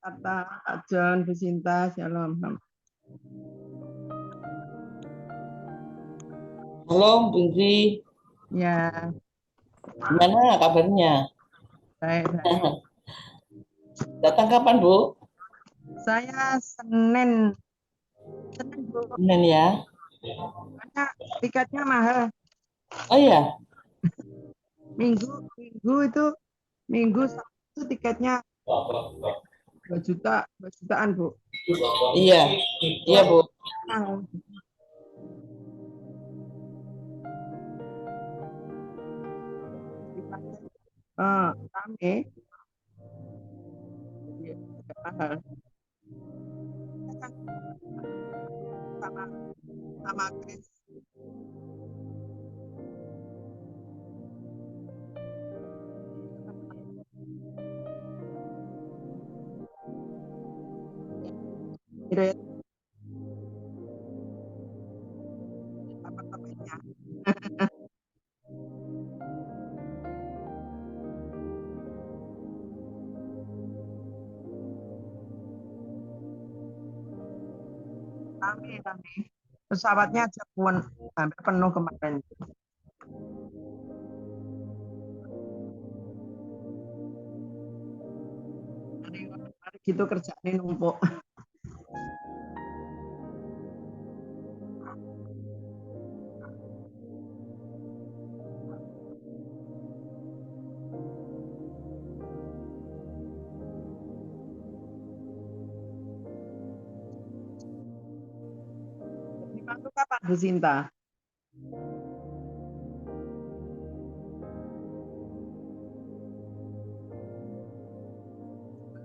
Kata Pak John, Bu Sinta, shalom. Halo, Budi. Ya, Gimana kabarnya? baik. Datang kapan, Bu? Saya Senin, Bu. Senin ya. Karena tiketnya mahal. Oh iya, Minggu itu Minggu Sabtu tiketnya 2 jutaan, Bu. iya, iya, Bu. Mahal. Rame. Jadi agak mahal. Sama sama Chris. Hidayat apartemennya. Rame. Pesawatnya aja hampir penuh kemarin. Hari gitu kerjaan numpuk. Itu kapan, Bu Sinta?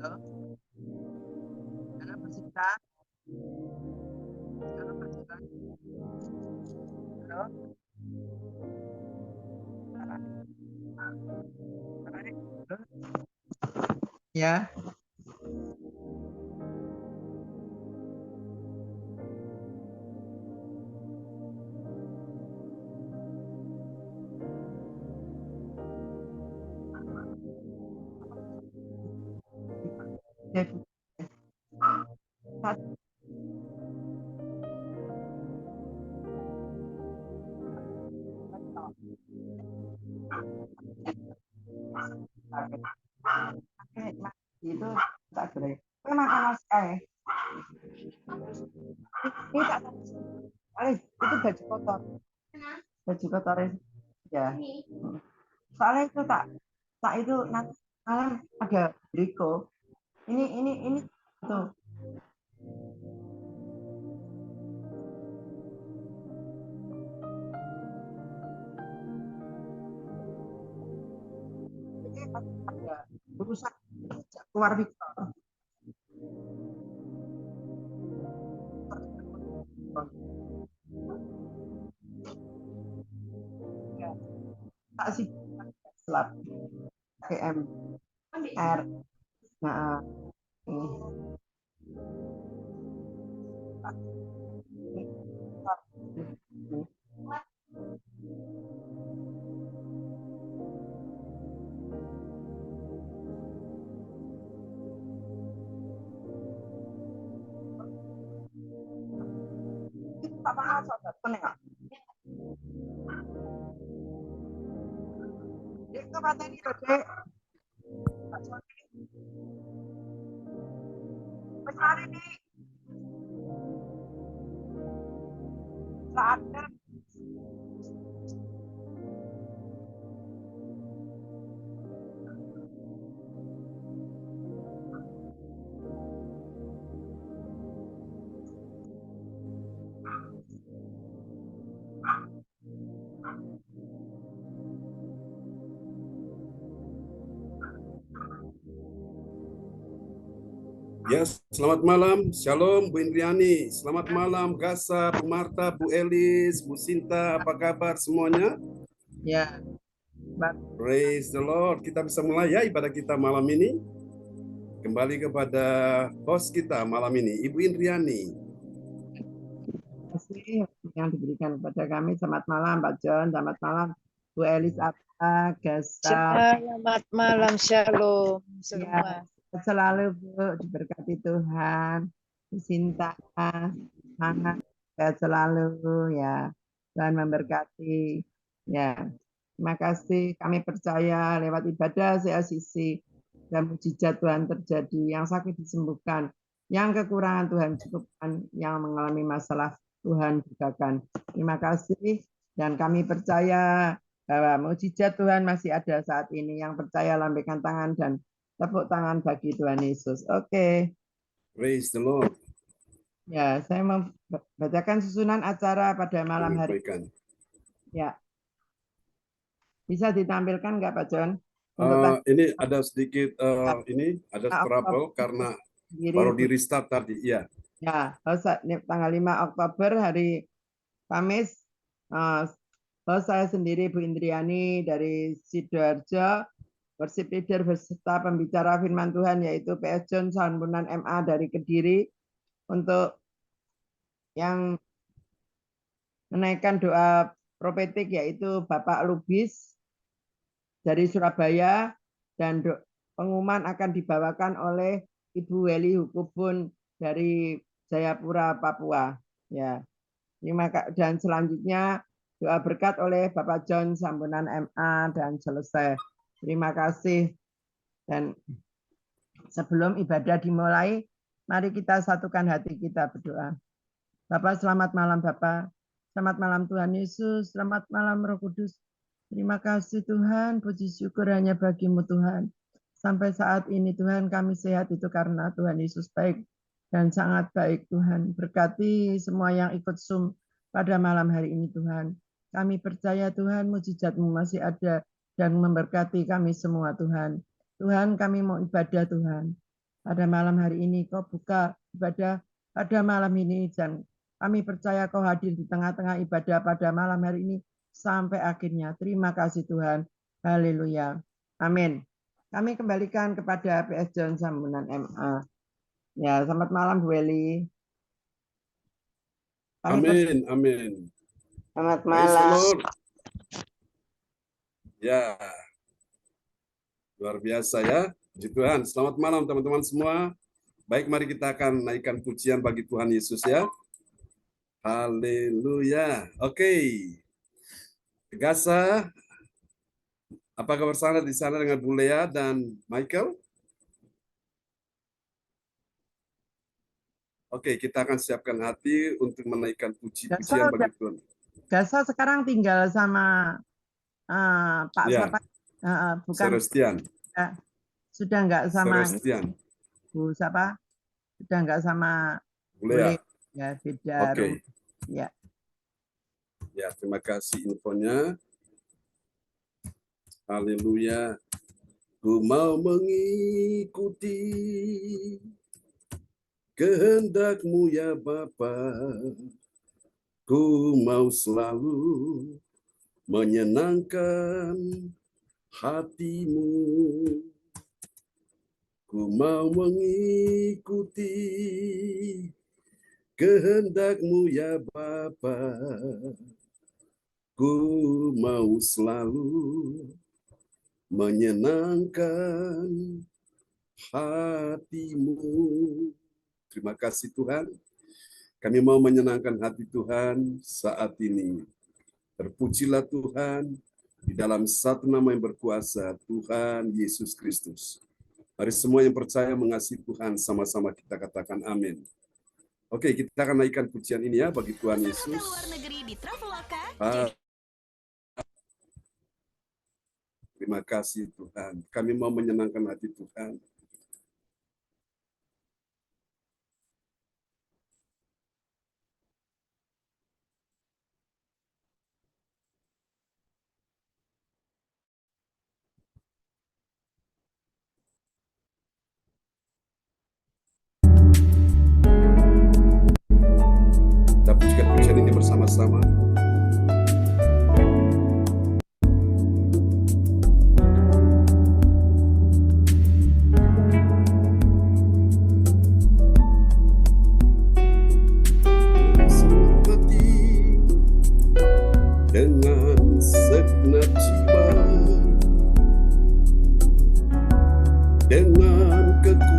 Halo? Halo, Bu Sinta? Halo, Bu Sinta? Halo? Ya. Itu tak boleh. Makan nasi. Ini tak itu baju kotor. Baju kotor ya. Soalnya itu tak itu nanti malam ada Riko. Ini tuh. Ini ada urusan keluar Victor. Ya, tak sih selap KM R. Nah, apa sahabat penengah? Itu materi Dek. Besar ini ada Ya, selamat malam. Shalom, Bu Indriani. Selamat malam, Gasa, Bu Marta, Bu Elis, Bu Sinta. Apa kabar semuanya? ya. Praise the Lord. Kita bisa mulai ya ibadah kita malam ini. Kembali kepada host kita malam ini, Ibu Indriani. Terima kasih yang diberikan kepada kami. Selamat malam, Pak John. Selamat malam, Bu Elis, Gasa. Selamat malam, shalom Ya, semua. Selalu Bu, diberkati Tuhan, Sinta, semangat, sehat selalu ya. Tuhan memberkati ya. Terima kasih, kami percaya lewat ibadah CLCC dan mujizat Tuhan terjadi, yang sakit disembuhkan, yang kekurangan Tuhan cukupkan, yang mengalami masalah Tuhan bukakan. Terima kasih, dan kami percaya bahwa mujizat Tuhan masih ada saat ini. Yang percaya lambaikan tangan dan tepuk tangan bagi Tuhan Yesus. Oke. Praise the Lord. Ya, saya membacakan susunan acara pada malam hari. Ya. Bisa ditampilkan nggak Pak John? Ini ada sedikit ini ada trouble karena baru di restart tadi. Iya. Ya, tanggal 5 Oktober hari Kamis. Saya sendiri Bu Indriani dari Sidoarjo, worship leader beserta pembicara firman Tuhan yaitu PS John Sambunan MA dari Kediri, untuk yang menaikkan doa profetik yaitu Bapak Lubis dari Surabaya, dan pengumuman akan dibawakan oleh Ibu Weli Hukubun dari Jayapura, Papua. Ya. Dan selanjutnya doa berkat oleh Bapak John Sambunan MA dan selesai. Terima kasih. Dan sebelum ibadah dimulai, mari kita satukan hati kita berdoa. Bapak, selamat malam Bapak. Selamat malam Tuhan Yesus. Selamat malam Roh Kudus. Terima kasih Tuhan. Puji syukur hanya bagi-Mu Tuhan. Sampai saat ini Tuhan kami sehat itu karena Tuhan Yesus baik dan sangat baik Tuhan. Berkati semua yang ikut Zoom pada malam hari ini Tuhan. Kami percaya Tuhan mujizat-Mu masih ada dan memberkati kami semua Tuhan. Tuhan, kami mau ibadah Tuhan. Pada malam hari ini Kau buka ibadah pada malam ini, dan kami percaya Kau hadir di tengah-tengah ibadah pada malam hari ini sampai akhirnya. Terima kasih Tuhan. Haleluya. Amin. Kami kembalikan kepada PS John Sambunan MA. Ya, selamat malam Bu Weli. Amin, amin. Selamat malam. Ya, luar biasa ya. Puji Tuhan. Selamat malam teman-teman semua. Baik, mari kita akan naikkan pujian bagi Tuhan Yesus ya. Haleluya. Oke. Gasa, apa kabar sana di sana dengan Bu Lea dan Michael? Oke, kita akan siapkan hati untuk menaikkan puji-pujian bagi Tuhan. Gasa sekarang tinggal sama Pak ya. siapa? Bukan. Celestian. Sudah enggak sama Celestian. Bu siapa? Sudah enggak sama Bu Lea. Ya, beda. Oke. Ya. Ya, terima kasih infonya. Haleluya. Ku mau mengikuti kehendak-Mu ya Bapa. Ku mau selalu menyenangkan hati-Mu. Ku mau mengikuti kehendak-Mu ya Bapa. Ku mau selalu menyenangkan hati-Mu. Terima kasih Tuhan. Kami mau menyenangkan hati Tuhan saat ini. Terpujilah Tuhan di dalam satu nama yang berkuasa, Tuhan Yesus Kristus. Mari semua yang percaya mengasihi Tuhan, sama-sama kita katakan amin. Oke, kita akan naikkan pujian ini ya bagi Tuhan Yesus. Terima kasih Tuhan. Kami mau menyenangkan hati Tuhan. Kita pujikan pujian ini bersama-sama. Dengan segenap jiwa, dengan kekuatan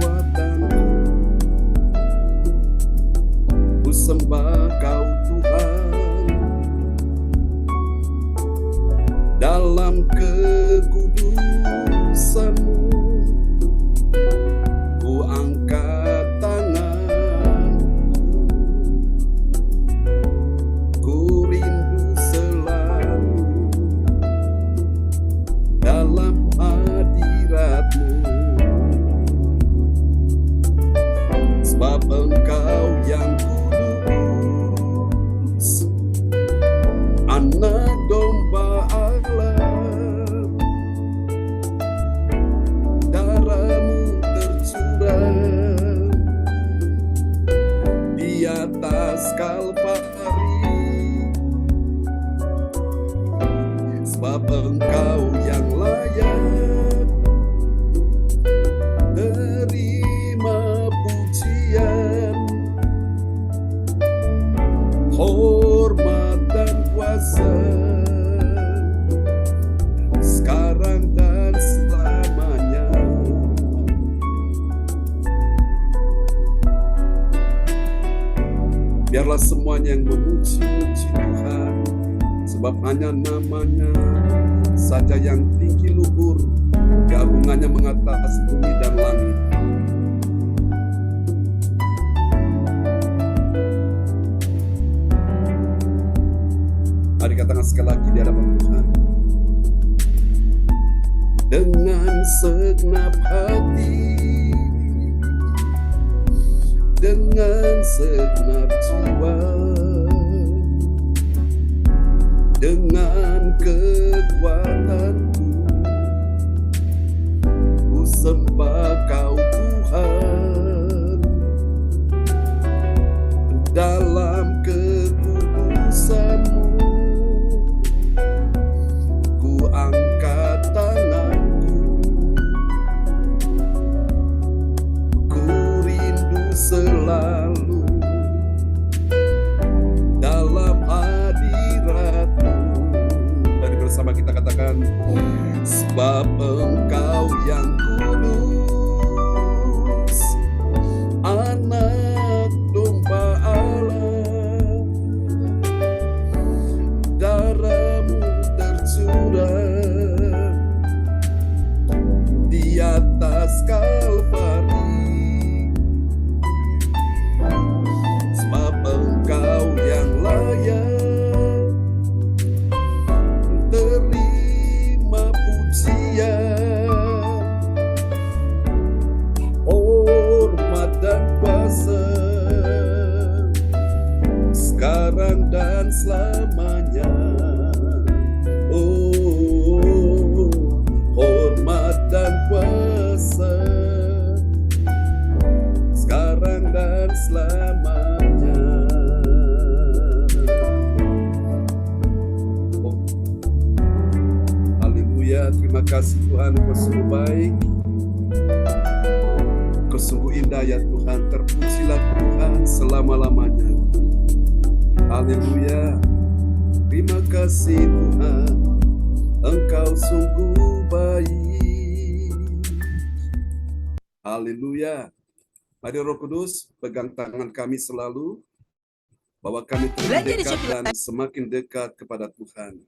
berkuasa sekarang dan selamanya. Biarlah semuanya yang memuji-muji Tuhan, sebab hanya nama-Nya saja yang tinggi luhur, keagungannya mengatasi bumi dan langit. Mari katakan sekali lagi di hadapan Tuhan. Dengan segenap hati, dengan segenap jiwa, dengan kekuatanku, ku sembah Kau Tuhan. Dalam kekudusan-Mu ku angkat tanganku, ku rindu selalu dalam hadirat-Mu. Mari bersama kita katakan, sebab Engkau yang kudus, Anak domba Allah, darah-Mu tercurah di atas Kalvari. Sebab Engkau yang layak terima pujian, hormat dan kuasa sekarang dan selamanya. Oh, hormat dan kuasa sekarang dan selamanya. Oh, haleluya, terima kasih Tuhan, Kau sungguh baik, Kau sungguh indah ya Tuhan. Terpujilah Tuhan selama-lamanya. Haleluya, terima kasih Tuhan, Engkau sungguh baik. Haleluya. Mari Roh Kudus pegang tangan kami selalu, bahwa kami terus dekat dan semakin dekat kepada Tuhan.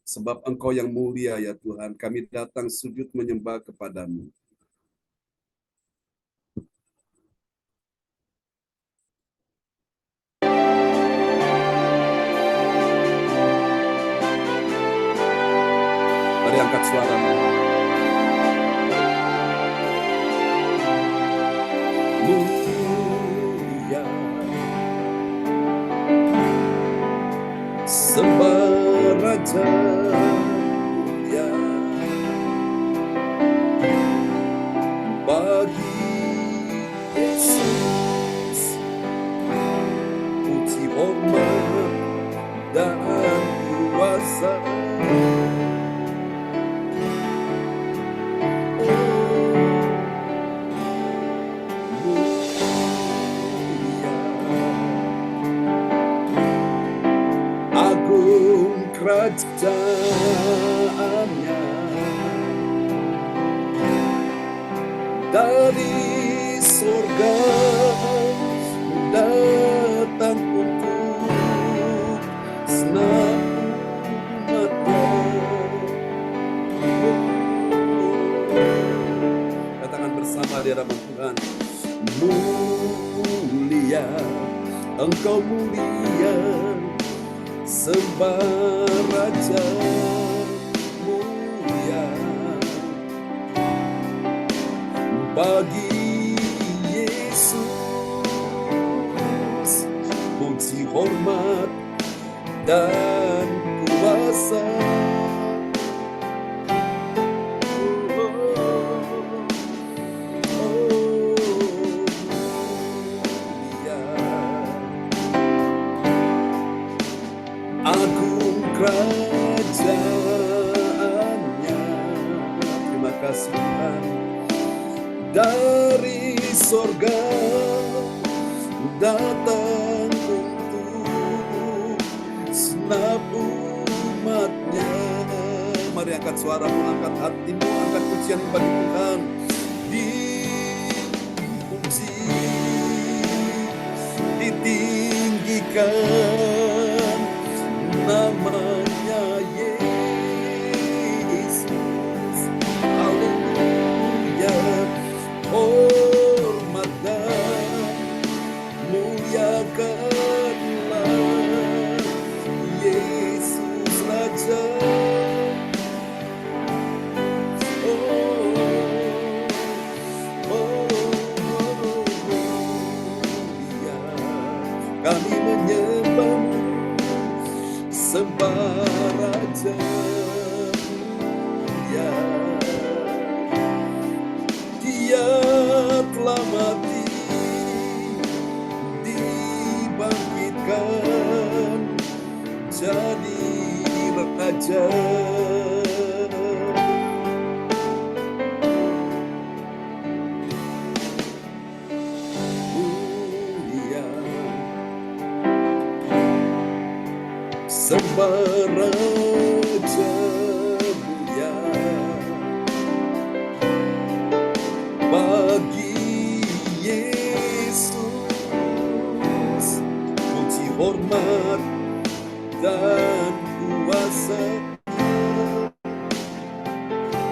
Sebab Engkau yang mulia ya Tuhan, kami datang sujud menyembah kepada-Mu. Mari angkat suara. Mulia, sembah Raja mulia, bagi Yesus puji hormat dan kuasa. Kerajaannya dari surga datang untuk senang umatnya. Katakan bersama di hadapan Tuhan. Mulia, Engkau mulia, sembah Raja mulia, bagi Yesus puji hormat dan kuasa. Agung kerajaannya, terima kasih Tuhan, dari sorga datang untuk segenap umatnya. Mari angkat suara, angkat hatimu, angkat pujian bagi Tuhan. Dipuji, ditinggikan namanya Yesus. Haleluya. Hormat dan muliakanlah Yesus Raja. Kami menyembah-Mu, sembah Raja mulia. Dia telah mati, dibangkitkan jadi Raja. Sembah Raja mulia. Bagi Yesus puji, hormat dan kuasa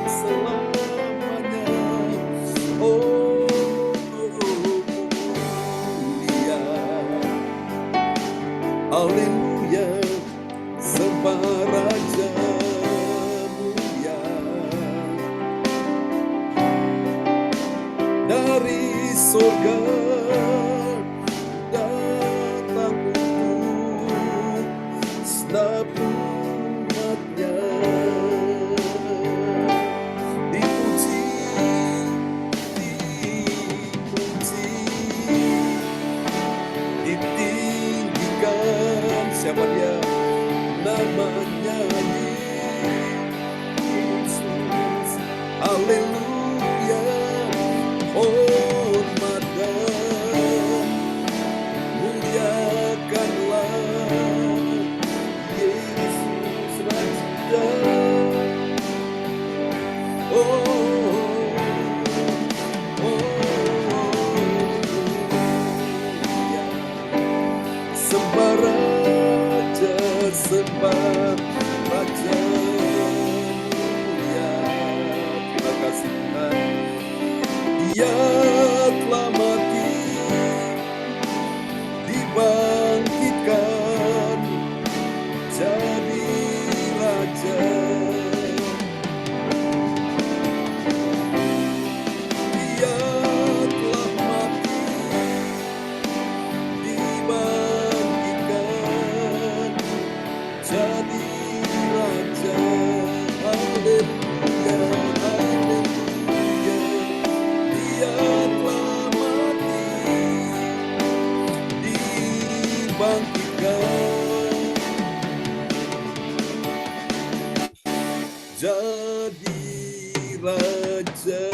selamanya. Oh mulia. Haleluya. Sembah Raja mulia. Dari surga datang untuk segenap umatnya. Dipuji, dipuji, ditinggikan. Siapa dia? Namanya Yesus. Haleluya. Hormat dan muliakanlah Yesus Raja. Sembah Raja, sembah Raja mulia. Terima kasih Tuhan. Dia telah mati, dibangkitkan jadi Raja. Dia telah mati, dibangkitkan jadi Raja. Haleluya, haleluya. Dia telah mati, dibangkitkan jadi Raja.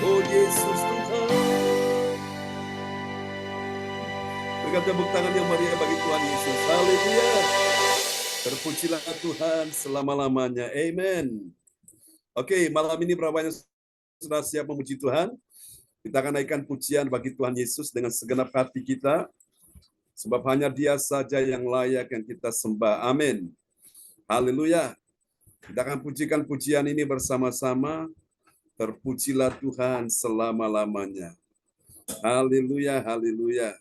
Oh Yesus Tuhan. Berikan tepuk tangan yang meriah bagi Tuhan Yesus. Haleluya. Terpujilah Tuhan selama-lamanya. Amen. Oke, malam ini berapa banyak sudah siap memuji Tuhan? Kita akan naikkan pujian bagi Tuhan Yesus dengan segenap hati kita. Sebab hanya Dia saja yang layak yang kita sembah. Amin. Haleluya. Kita akan pujikan pujian ini bersama-sama. Terpujilah Tuhan selama-lamanya. Haleluya, haleluya.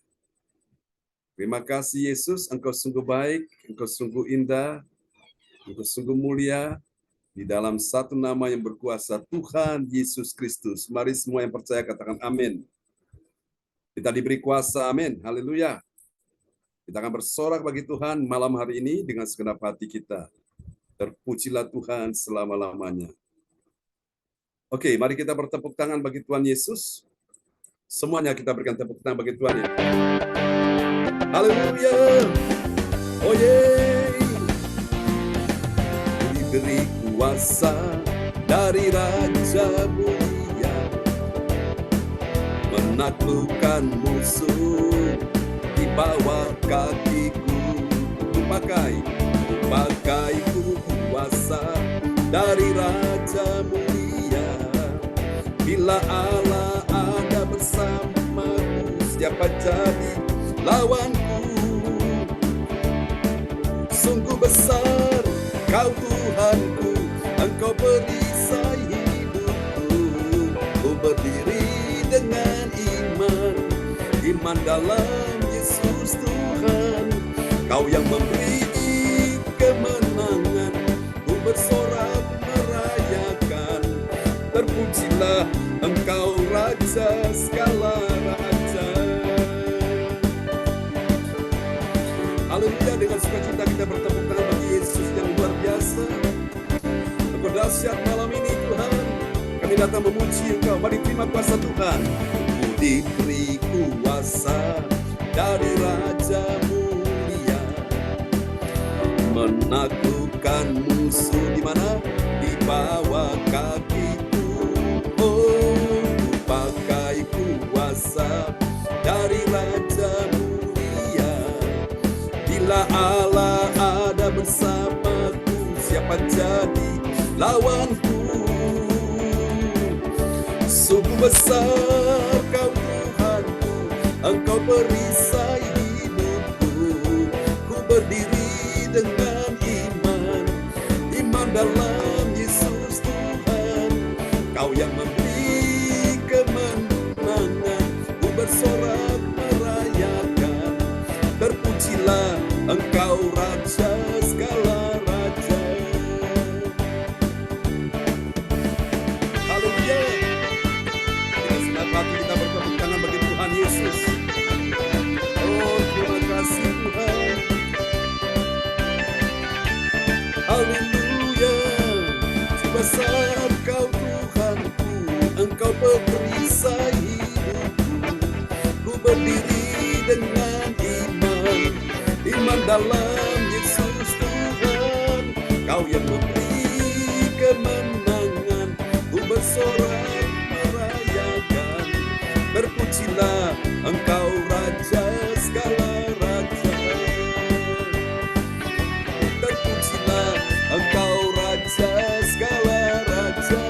Terima kasih Yesus, Engkau sungguh baik, Engkau sungguh indah, Engkau sungguh mulia, di dalam satu nama yang berkuasa, Tuhan Yesus Kristus. Mari semua yang percaya katakan amin. Kita diberi kuasa, amin. Haleluya. Kita akan bersorak bagi Tuhan malam hari ini dengan segenap hati kita. Terpujilah Tuhan selama-lamanya. Oke, mari kita bertepuk tangan bagi Tuhan Yesus. Semuanya kita berikan tepuk tangan bagi Tuhan. Haleluya. Oh yeay. Diberi kuasa dari Raja mulia, menaklukkan musuh di bawah kakiku. Pakaiku kuasa dari Raja Mulia. Bila Allah ada bersamaku, siapa jadi lawanku? Sungguh besar Kau Tuhanku, Engkau perisai hidupku. Ku berdiri dengan iman dalam Yesus Tuhan. Kau yang memberi kemenangan, ku bersorak merayakan. Terpujilah Engkau Raja segala raja. Haleluya, dengan sukacita kita bertepuk tangan bagi Yesus yang luar biasa. Engkau dahsyat malam ini Tuhan. Kami datang memuji Engkau. Mari terima kuasa Tuhan. Ku diberi kuasa dari Raja Mulia, menaklukkan musuh di mana? Di bawah kakiku. Oh, ku pakai kuasa dari Raja Mulia. Bila Allah ada bersamaku, siapa jadi lawanku? Sungguh besar Kau Tuhanku, Engkau perisai hidupku. Ku berdiri dengan iman dalam Yesus Tuhan. Kau yang memberi kemenangan, ku bersorak merayakan. Terpujilah Engkau Raja segala raja. Haleluya. Dengan senang hati kita bertepuk tangan bagi Tuhan Yesus. Oh, terima kasih Tuhan. Haleluya. Sebesar Kau Tuhanku, Engkau perisai hidupku. Ku berdiri dengan iman dalam Yesus Tuhan. Kau yang memberi kemenangan, ku bersorak merayakan. Terpujilah Engkau Raja segala raja. Terpujilah Engkau Raja segala raja.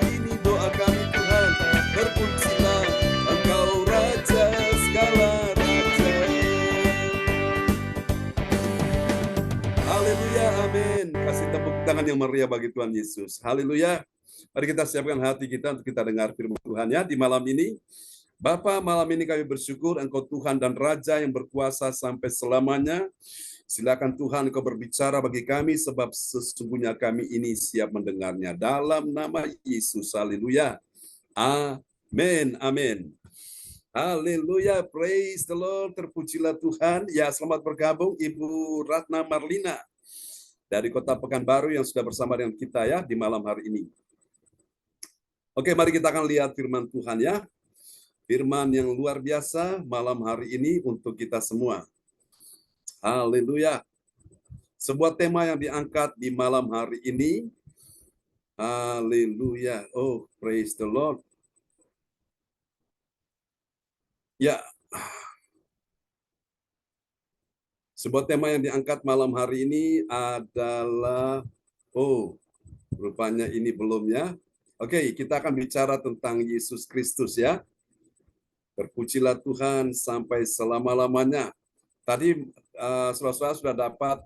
Ini doa kami Tuhan. Terpujilah Engkau Raja segala raja. Haleluya, amin. Kasih tepuk tangan yang meriah bagi Tuhan Yesus. Haleluya. Mari kita siapkan hati kita untuk kita dengar firman Tuhan ya di malam ini. Bapa, malam ini kami bersyukur Engkau Tuhan dan Raja yang berkuasa sampai selamanya. Silakan Tuhan Engkau berbicara bagi kami sebab sesungguhnya kami ini siap mendengarnya. Dalam nama Yesus, haleluya. Amin, amin. Haleluya, praise the Lord, terpujilah Tuhan. Ya, selamat bergabung Ibu Ratna Marlina dari Kota Pekanbaru yang sudah bersama dengan kita ya di malam hari ini. Oke, mari kita akan lihat firman Tuhan ya. Firman yang luar biasa malam hari ini untuk kita semua. Haleluya. Sebuah tema yang diangkat di malam hari ini. Haleluya. Oh, praise the Lord. Ya. Sebuah tema yang diangkat malam hari ini adalah, oh, rupanya ini belum ya. Oke, kita akan bicara tentang Yesus Kristus ya. Terpujilah Tuhan sampai selama-lamanya. Tadi saudara-saudara sudah dapat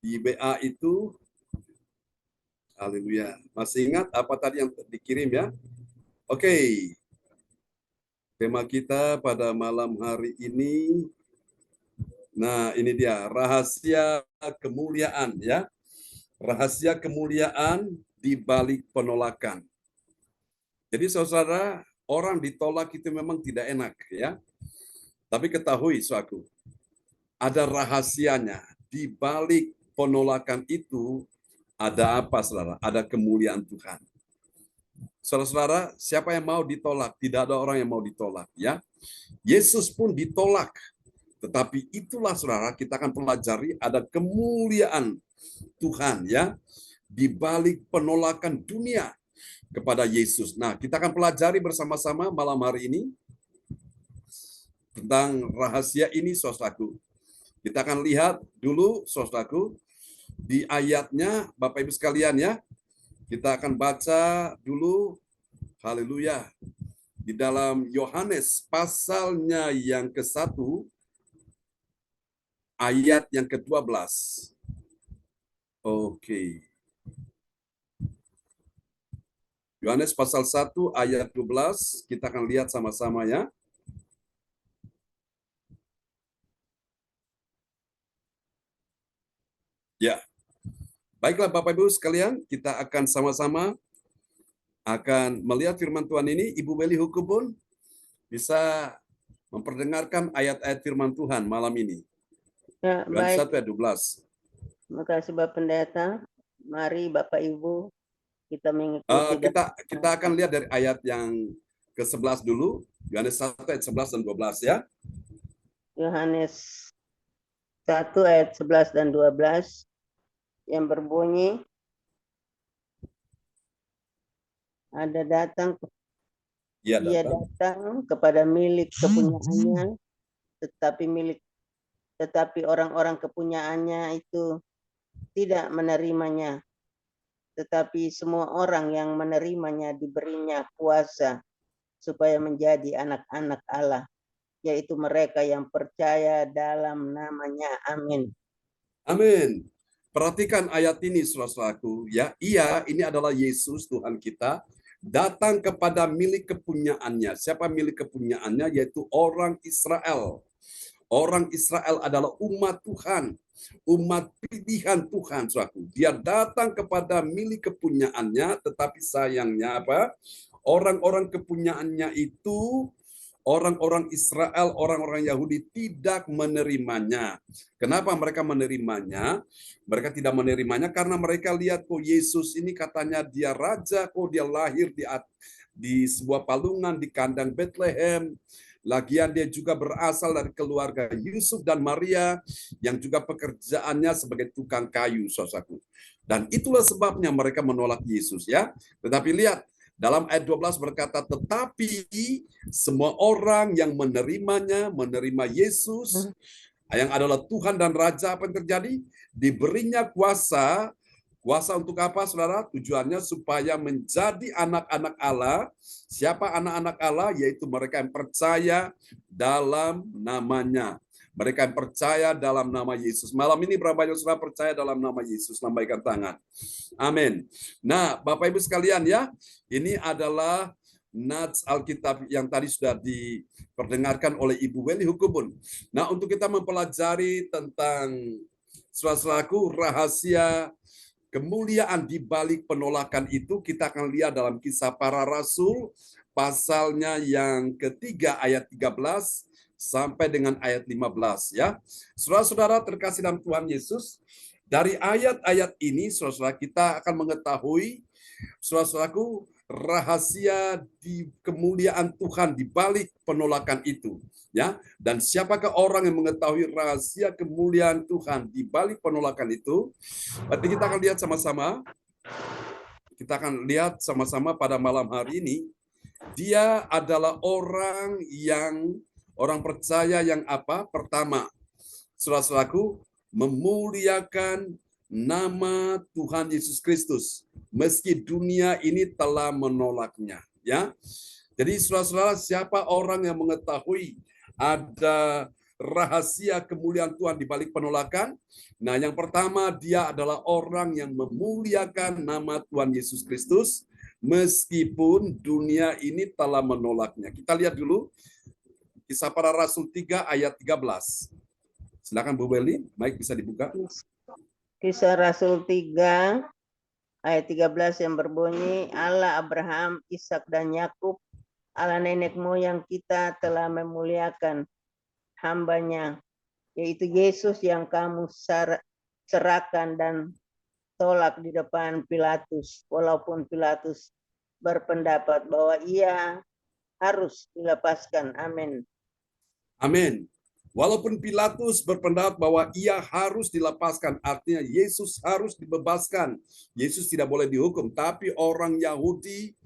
di BA itu. Haleluya. Masih ingat apa tadi yang dikirim ya? Oke. Tema kita pada malam hari ini. Nah, ini dia rahasia kemuliaan ya. Rahasia kemuliaan di balik penolakan. Jadi saudara, orang ditolak itu memang tidak enak ya. Tapi ketahui suatu, ada rahasianya. Di balik penolakan itu ada apa saudara? Ada kemuliaan Tuhan. Saudara-saudara, siapa yang mau ditolak? Tidak ada orang yang mau ditolak ya. Yesus pun ditolak. Tetapi itulah saudara, kita akan pelajari ada kemuliaan Tuhan ya di balik penolakan dunia kepada Yesus. Nah, kita akan pelajari bersama-sama malam hari ini. tentang rahasia ini, saudaraku. Kita akan lihat dulu, saudaraku, di ayatnya, Bapak Ibu sekalian ya. Kita akan baca dulu, haleluya, di dalam Yohanes pasalnya yang ke-1, ayat yang ke-12. Oke. Yohanes pasal 1 ayat 12, kita akan lihat sama-sama ya. Ya. Baiklah Bapak Ibu sekalian, kita akan sama-sama akan melihat firman Tuhan ini. Ibu Beli Hukubun bisa memperdengarkan ayat-ayat firman Tuhan malam ini. Ya, Yohanes 1 baik. ayat 12. Terima kasih Bapak Pendeta. Mari Bapak Ibu kita mengikuti. Kita akan lihat dari ayat yang ke-11 dulu. Yohanes 1 ayat 11 dan 12 ya. Yohanes 1 ayat 11 dan 12 yang berbunyi, ada datang Ia Ia datang. datang kepada milik kepunyaannya, tetapi orang-orang kepunyaannya itu tidak menerimanya. Tetapi semua orang yang menerimanya diberinya kuasa supaya menjadi anak-anak Allah, yaitu mereka yang percaya dalam namanya. Amin. Amin. Perhatikan ayat ini, saudaraku ya. Ia, ini adalah Yesus Tuhan kita, datang kepada milik kepunyaannya. Siapa milik kepunyaannya? Yaitu orang Israel. Orang Israel adalah umat Tuhan, umat pilihan Tuhan, saudaraku. Dia datang kepada milik kepunyaannya, tetapi sayangnya apa? Orang-orang kepunyaannya itu, orang-orang Israel, orang-orang Yahudi tidak menerimanya. Kenapa mereka menerimanya? Mereka tidak menerimanya karena mereka lihat kok Yesus ini katanya dia raja, kok dia lahir di sebuah palungan di kandang Bethlehem. Lagian dia juga berasal dari keluarga Yusuf dan Maria yang juga pekerjaannya sebagai tukang kayu, saudaraku. Dan itulah sebabnya mereka menolak Yesus ya. Tetapi lihat dalam ayat 12 berkata, tetapi semua orang yang menerimanya, menerima Yesus yang adalah Tuhan dan Raja, apa yang terjadi? Diberinya kuasa. Kuasa untuk apa, saudara? Tujuannya supaya menjadi anak-anak Allah. Siapa anak-anak Allah? Yaitu mereka yang percaya dalam namanya. Mereka yang percaya dalam nama Yesus. Malam ini berapa banyak saudara percaya dalam nama Yesus? Lambaikan tangan. Amin. Nah, Bapak Ibu sekalian ya, ini adalah nats Alkitab yang tadi sudah diperdengarkan oleh Ibu Weli Hukubun. Nah, untuk kita mempelajari tentang saudaraku rahasia kemuliaan di balik penolakan itu, kita akan lihat dalam Kisah Para Rasul pasalnya yang ketiga ayat 13 sampai dengan ayat 15 ya. Saudara-saudara terkasih dalam Tuhan Yesus, dari ayat-ayat ini saudara kita akan mengetahui saudaraku rahasia di kemuliaan Tuhan di balik penolakan itu ya. Dan siapakah orang yang mengetahui rahasia kemuliaan Tuhan di balik penolakan itu? Berarti kita akan lihat sama-sama. Kita akan lihat sama-sama pada malam hari ini. Dia adalah orang percaya yang apa? Pertama, saudara-saudaraku, memuliakan nama Tuhan Yesus Kristus meski dunia ini telah menolaknya ya. Jadi saudara-saudara, siapa orang yang mengetahui ada rahasia kemuliaan Tuhan di balik penolakan? Nah, yang pertama dia adalah orang yang memuliakan nama Tuhan Yesus Kristus meskipun dunia ini telah menolaknya. Kita lihat dulu Kisah Para Rasul 3 ayat 13. Silakan Bu Beli, mic bisa dibuka. Kisah Rasul 3 ayat 13 yang berbunyi, Allah Abraham, Ishak dan Yakub, Allah nenek moyang kita telah memuliakan hambanya, yaitu Yesus yang kamu serahkan dan tolak di depan Pilatus, walaupun Pilatus berpendapat bahwa ia harus dilepaskan. Amin. Amin. Walaupun Pilatus berpendapat bahwa ia harus dilepaskan, artinya Yesus harus dibebaskan. Yesus tidak boleh dihukum. Tapi orang Yahudi,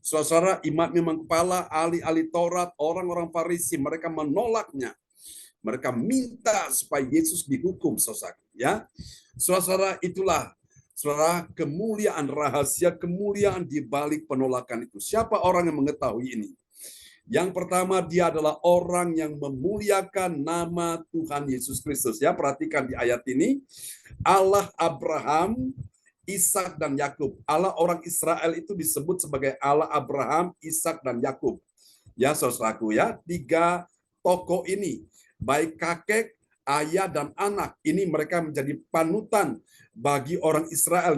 saudara, imam-imam kepala, ahli-ahli Taurat, orang-orang Farisi, mereka menolaknya. Mereka minta supaya Yesus dihukum, saudara. Ya, saudara, itulah saudara kemuliaan, rahasia kemuliaan di balik penolakan itu. Siapa orang yang mengetahui ini? Yang pertama, dia adalah orang yang memuliakan nama Tuhan Yesus Kristus. Ya, perhatikan di ayat ini, Allah Abraham, Ishak dan Yakub. Allah orang Israel itu disebut sebagai Allah Abraham, Ishak dan Yakub. Ya, saudaraku ya, 3 tokoh ini, baik kakek, ayah dan anak, ini mereka menjadi panutan bagi orang Israel.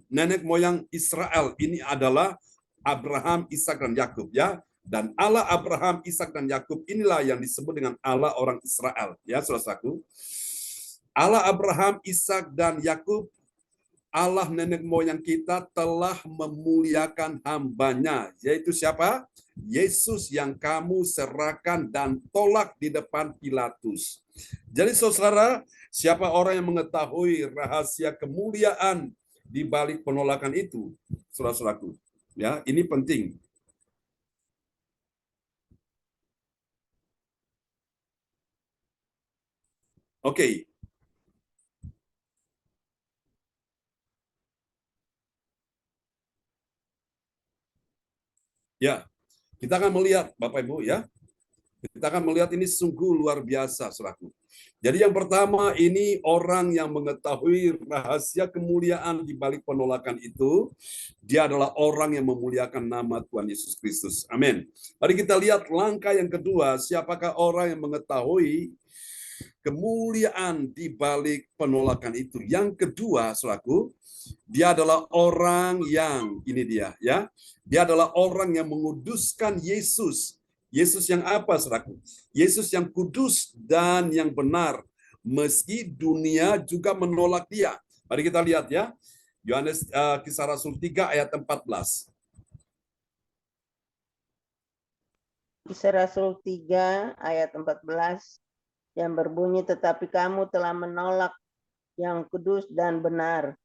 Nenek moyang Israel ini adalah Abraham, Ishak dan Yakub, ya. Dan Allah Abraham, Ishak dan Yakub inilah yang disebut dengan Allah orang Israel, ya, saudaraku. Allah Abraham, Ishak dan Yakub, Allah nenek moyang kita telah memuliakan hambanya, yaitu siapa? Yesus yang kamu serahkan dan tolak di depan Pilatus. Jadi saudara, siapa orang yang mengetahui rahasia kemuliaan di balik penolakan itu? Saudara-saudaraku, ya, ini penting. Oke. Ya, kita akan melihat Bapak Ibu ya. Kita akan melihat ini sungguh luar biasa, saudaraku. Jadi yang pertama ini orang yang mengetahui rahasia kemuliaan di balik penolakan itu, dia adalah orang yang memuliakan nama Tuhan Yesus Kristus. Amin. Mari kita lihat langkah yang kedua, siapakah orang yang mengetahui kemuliaan di balik penolakan itu. Yang kedua, saudaraku, dia adalah orang yang, ini dia ya, dia adalah orang yang menguduskan Yesus. Yesus yang apa, saudaraku? Yesus yang kudus dan yang benar, meski dunia juga menolak dia. Mari kita lihat ya, Yohanes Kisah Rasul 3 ayat 14. Kisah Rasul 3 ayat 14 yang berbunyi, tetapi kamu telah menolak yang kudus dan benar,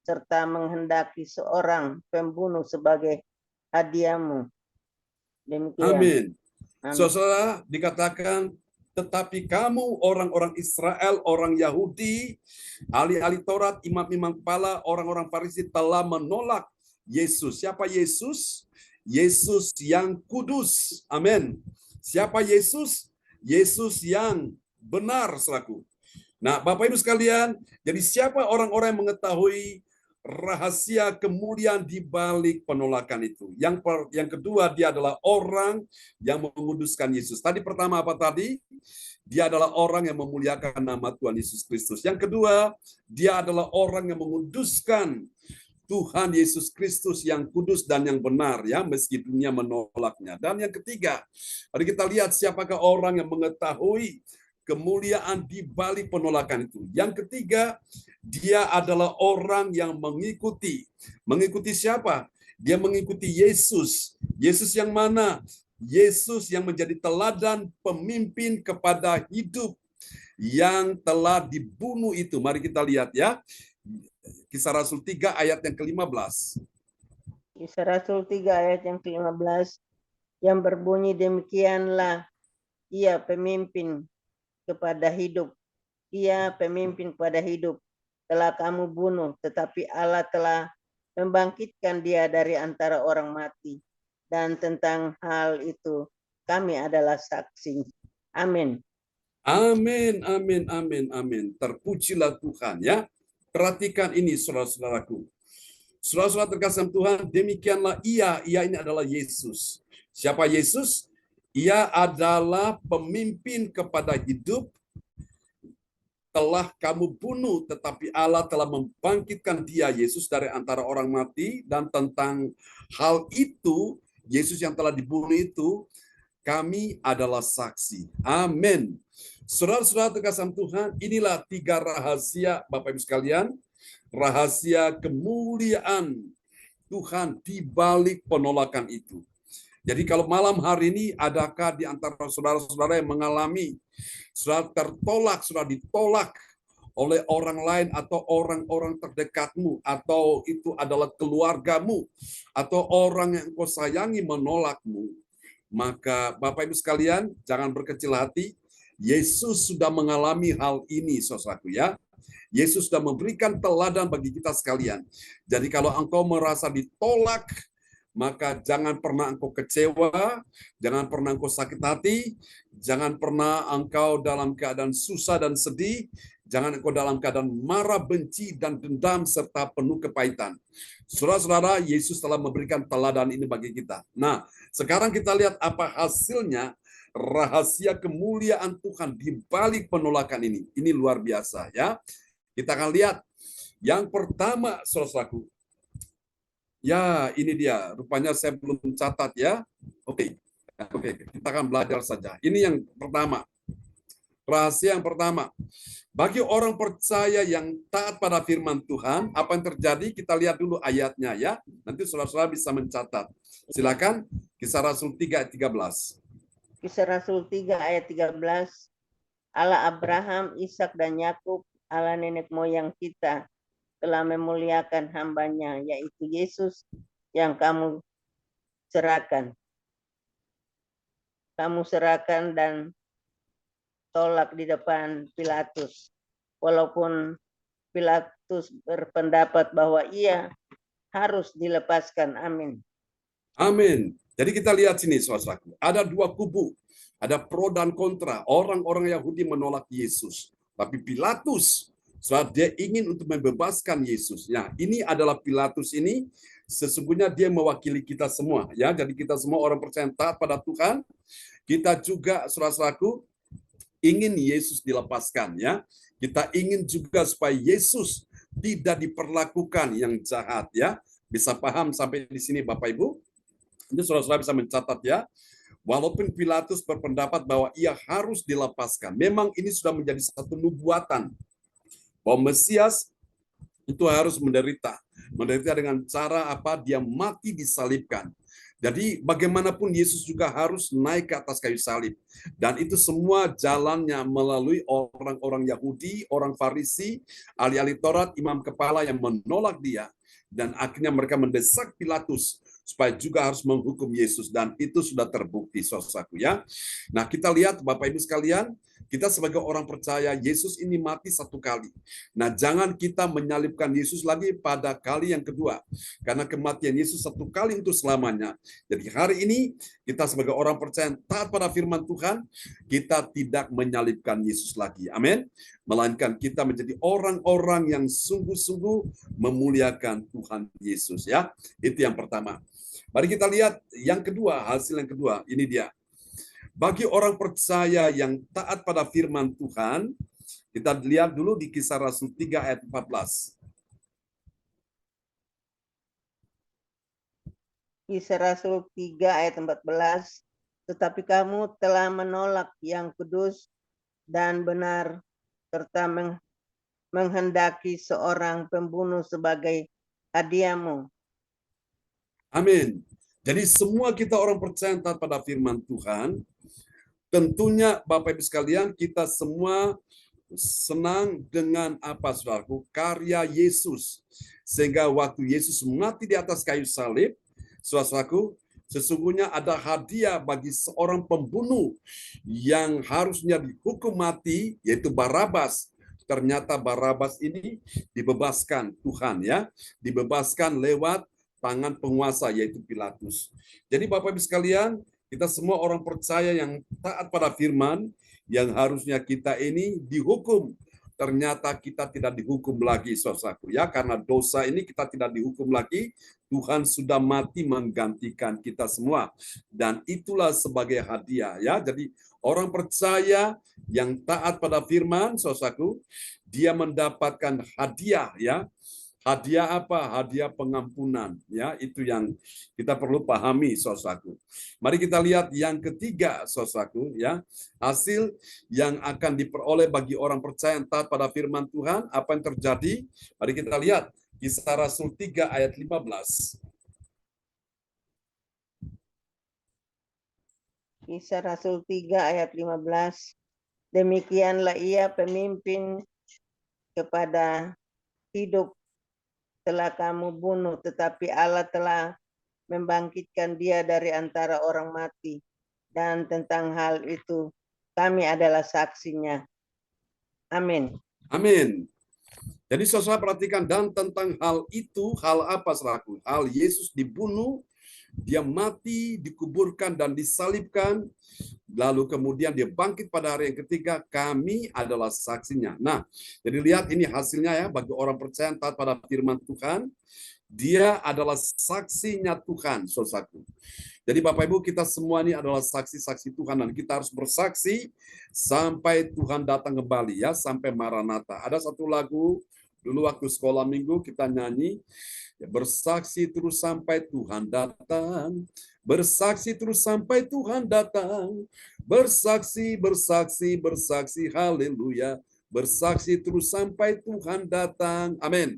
serta menghendaki seorang pembunuh sebagai hadiahmu. Demikian. Amin. Saudara, dikatakan, tetapi kamu orang-orang Israel, orang Yahudi, ahli-ahli Taurat, imam-imam kepala, orang-orang Farisi telah menolak Yesus. Siapa Yesus? Yesus yang kudus. Amin. Siapa Yesus? Yesus yang benar, saudaraku. Nah, Bapak Ibu sekalian, jadi siapa orang-orang yang mengetahui rahasia kemuliaan di balik penolakan itu? Yang kedua, dia adalah orang yang menguduskan Yesus. Tadi pertama apa tadi? Dia adalah orang yang memuliakan nama Tuhan Yesus Kristus. Yang kedua, dia adalah orang yang menguduskan Tuhan Yesus Kristus yang kudus dan yang benar, ya, meski dunia menolaknya. Dan yang ketiga, mari kita lihat siapakah orang yang mengetahui kemuliaan di balik penolakan itu. Yang ketiga, dia adalah orang yang mengikuti. Mengikuti siapa? Dia mengikuti Yesus. Yesus yang mana? Yesus yang menjadi teladan pemimpin kepada hidup yang telah dibunuh itu. Mari kita lihat ya. Kisah Rasul 3 ayat yang ke-15. Kisah Rasul 3 ayat yang ke-15 yang berbunyi, demikianlah ia pemimpin kepada hidup. Ia pemimpin kepada hidup telah kamu bunuh, tetapi Allah telah membangkitkan dia dari antara orang mati. Dan tentang hal itu kami adalah saksi. Amin. Amin, amin, amin, amin. Terpujilah Tuhan ya. Perhatikan ini saudara-saudaraku. Saudara-saudara terkasih Tuhan, demikianlah ia ini adalah Yesus. Siapa Yesus? Ia adalah pemimpin kepada hidup, telah kamu bunuh, tetapi Allah telah membangkitkan dia, Yesus, dari antara orang mati. Dan tentang hal itu, Yesus yang telah dibunuh itu, kami adalah saksi. Amin. Saudara-saudara terkasih Tuhan, inilah 3 rahasia, Bapak Ibu sekalian, rahasia kemuliaan Tuhan di balik penolakan itu. Jadi kalau malam hari ini adakah di antara saudara-saudara yang mengalami sudah tertolak, sudah ditolak oleh orang lain atau orang-orang terdekatmu, atau itu adalah keluargamu, atau orang yang kau sayangi menolakmu, maka Bapak Ibu sekalian, jangan berkecil hati. Yesus sudah mengalami hal ini, saudaraku ya. Yesus sudah memberikan teladan bagi kita sekalian. Jadi kalau engkau merasa ditolak, maka jangan pernah engkau kecewa, jangan pernah engkau sakit hati, jangan pernah engkau dalam keadaan susah dan sedih, jangan engkau dalam keadaan marah, benci, dan dendam, serta penuh kepahitan. Saudara-saudara, Yesus telah memberikan teladan ini bagi kita. Nah, sekarang kita lihat apa hasilnya, rahasia kemuliaan Tuhan di balik penolakan ini. Ini luar biasa ya. Kita akan lihat yang pertama, saudaraku. Ya, ini dia. Rupanya saya belum catat ya. Oke, kita akan belajar saja. Ini yang pertama. Rahasia yang pertama. Bagi orang percaya yang taat pada firman Tuhan, apa yang terjadi? Kita lihat dulu ayatnya ya. Nanti saudara-saudara bisa mencatat. Silakan, Kisah Rasul 3 ayat 13. Kisah Rasul 3 ayat 13. Allah Abraham, Ishak dan Yakub, Allah nenek moyang kita, telah memuliakan hambanya, yaitu Yesus yang kamu serahkan. Kamu serahkan dan tolak di depan Pilatus. Walaupun Pilatus berpendapat bahwa ia harus dilepaskan. Amin. Amin. Jadi kita lihat sini, saudaraku. Ada dua kubu. Ada pro dan kontra. Orang-orang Yahudi menolak Yesus. Tapi Pilatus, saat dia ingin untuk membebaskan Yesus. Ya, ini adalah Pilatus ini. Sesungguhnya dia mewakili kita semua. Ya, jadi kita semua orang percaya taat pada Tuhan. Kita juga, saudara-saudaraku, ingin Yesus dilepaskan. Ya, kita ingin juga supaya Yesus tidak diperlakukan yang jahat. Ya, bisa paham sampai di sini, Bapak Ibu? Ini saudara-saudara bisa mencatat ya. Walaupun Pilatus berpendapat bahwa ia harus dilepaskan. Memang ini sudah menjadi satu nubuatan. Bahwa Mesias itu harus menderita. Menderita dengan cara apa? Dia mati disalibkan. Jadi bagaimanapun Yesus juga harus naik ke atas kayu salib. Dan itu semua jalannya melalui orang-orang Yahudi, orang Farisi, ahli-ahli Taurat, imam kepala yang menolak dia. Dan akhirnya mereka mendesak Pilatus supaya juga harus menghukum Yesus, dan itu sudah terbukti, saudaraku ya. Nah, kita lihat Bapak Ibu sekalian, kita sebagai orang percaya Yesus ini mati satu kali. Nah, jangan kita menyalibkan Yesus lagi pada kali yang kedua, karena kematian Yesus satu kali untuk selamanya. Jadi hari ini kita sebagai orang percaya taat pada firman Tuhan, kita tidak menyalibkan Yesus lagi. Amin. Melainkan kita menjadi orang-orang yang sungguh-sungguh memuliakan Tuhan Yesus ya. Itu yang pertama. Mari kita lihat yang kedua, hasil yang kedua. Ini dia. Bagi orang percaya yang taat pada firman Tuhan, kita lihat dulu di Kisah Rasul 3 ayat 14. Kisah Rasul 3 ayat 14. Tetapi kamu telah menolak yang kudus dan benar, serta menghendaki seorang pembunuh sebagai hadiahmu. Amin. Jadi semua kita orang percaya taat pada firman Tuhan, tentunya Bapak Ibu sekalian, kita semua senang dengan apa, saudaraku? Karya Yesus. Sehingga waktu Yesus mati di atas kayu salib, saudaraku, sesungguhnya ada hadiah bagi seorang pembunuh yang harusnya dihukum mati, yaitu Barabas. Ternyata Barabas ini dibebaskan Tuhan ya, dibebaskan lewat tangan penguasa yaitu Pilatus. Jadi Bapak Ibu sekalian, kita semua orang percaya yang taat pada firman, yang harusnya kita ini dihukum. Ternyata kita tidak dihukum lagi, saudaraku ya, karena dosa ini kita tidak dihukum lagi. Tuhan sudah mati menggantikan kita semua, dan itulah sebagai hadiah ya. Jadi orang percaya yang taat pada firman, saudaraku, dia mendapatkan hadiah ya. Hadiah apa? Hadiah pengampunan. Ya, itu yang kita perlu pahami, saudaraku. Mari kita lihat yang ketiga, saudaraku. Ya, hasil yang akan diperoleh bagi orang percaya yang taat pada firman Tuhan. Apa yang terjadi? Mari kita lihat Kisah Rasul 3 ayat 15. Kisah Rasul 3 ayat 15. Demikianlah ia pemimpin kepada hidup telah kamu bunuh, tetapi Allah telah membangkitkan dia dari antara orang mati. Dan tentang hal itu kami adalah saksinya. Amin. Amin. Jadi saudara perhatikan, dan tentang hal itu, hal apa saudaraku? Hal Yesus dibunuh, dia mati, dikuburkan dan disalibkan, lalu kemudian dia bangkit pada hari yang ketiga, kami adalah saksinya. Nah, jadi lihat ini hasilnya ya, bagi orang percaya taat pada firman Tuhan, dia adalah saksinya Tuhan, saudaraku. Jadi Bapak Ibu, kita semua ini adalah saksi-saksi Tuhan, dan kita harus bersaksi sampai Tuhan datang kembali ya, sampai Maranatha. Ada satu lagu dulu waktu sekolah minggu kita nyanyi, ya, bersaksi terus sampai Tuhan datang, bersaksi terus sampai Tuhan datang, bersaksi, bersaksi, bersaksi, haleluya, bersaksi terus sampai Tuhan datang, amin.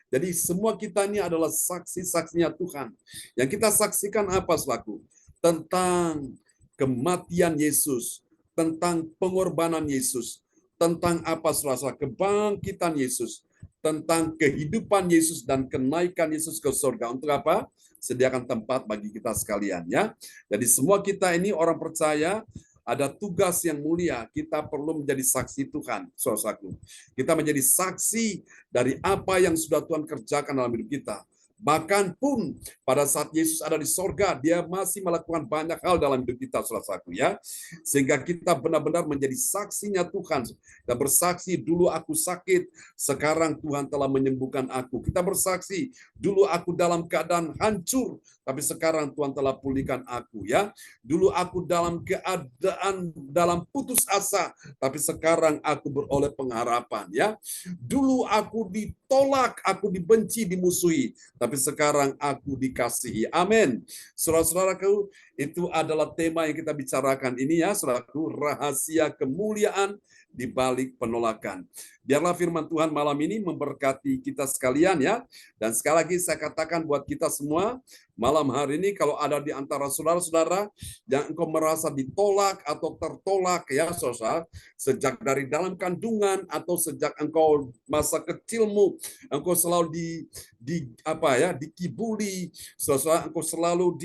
Jadi semua kita ini adalah saksi-saksinya Tuhan. Yang kita saksikan apa selaku? Tentang kematian Yesus, tentang pengorbanan Yesus, tentang apa saudara, kebangkitan Yesus, tentang kehidupan Yesus dan kenaikan Yesus ke surga. Untuk apa? Sediakan tempat bagi kita sekalian ya. Jadi semua kita ini orang percaya ada tugas yang mulia, kita perlu menjadi saksi Tuhan, saudaraku. Kita menjadi saksi dari apa yang sudah Tuhan kerjakan dalam hidup kita. Bahkan pun pada saat Yesus ada di sorga, dia masih melakukan banyak hal dalam hidup kita, saudaraku ya. Sehingga kita benar-benar menjadi saksinya Tuhan. Dan bersaksi, dulu aku sakit, sekarang Tuhan telah menyembuhkan aku. Kita bersaksi, dulu aku dalam keadaan hancur, tapi sekarang Tuhan telah pulihkan aku ya. Dulu aku dalam keadaan dalam putus asa, tapi sekarang aku beroleh pengharapan ya. Dulu aku ditolak, aku dibenci, dimusuhi, tapi sekarang aku dikasihi. Amin. Saudara-saudaraku, itu adalah tema yang kita bicarakan ini ya, saudaraku, rahasia kemuliaan di balik penolakan. Biarlah firman Tuhan malam ini memberkati kita sekalian ya. Dan sekali lagi saya katakan buat kita semua, malam hari ini kalau ada di antara saudara-saudara yang engkau merasa ditolak atau tertolak ya saudara, sejak dari dalam kandungan atau sejak engkau masa kecilmu, engkau selalu dikibuli, saudara, engkau selalu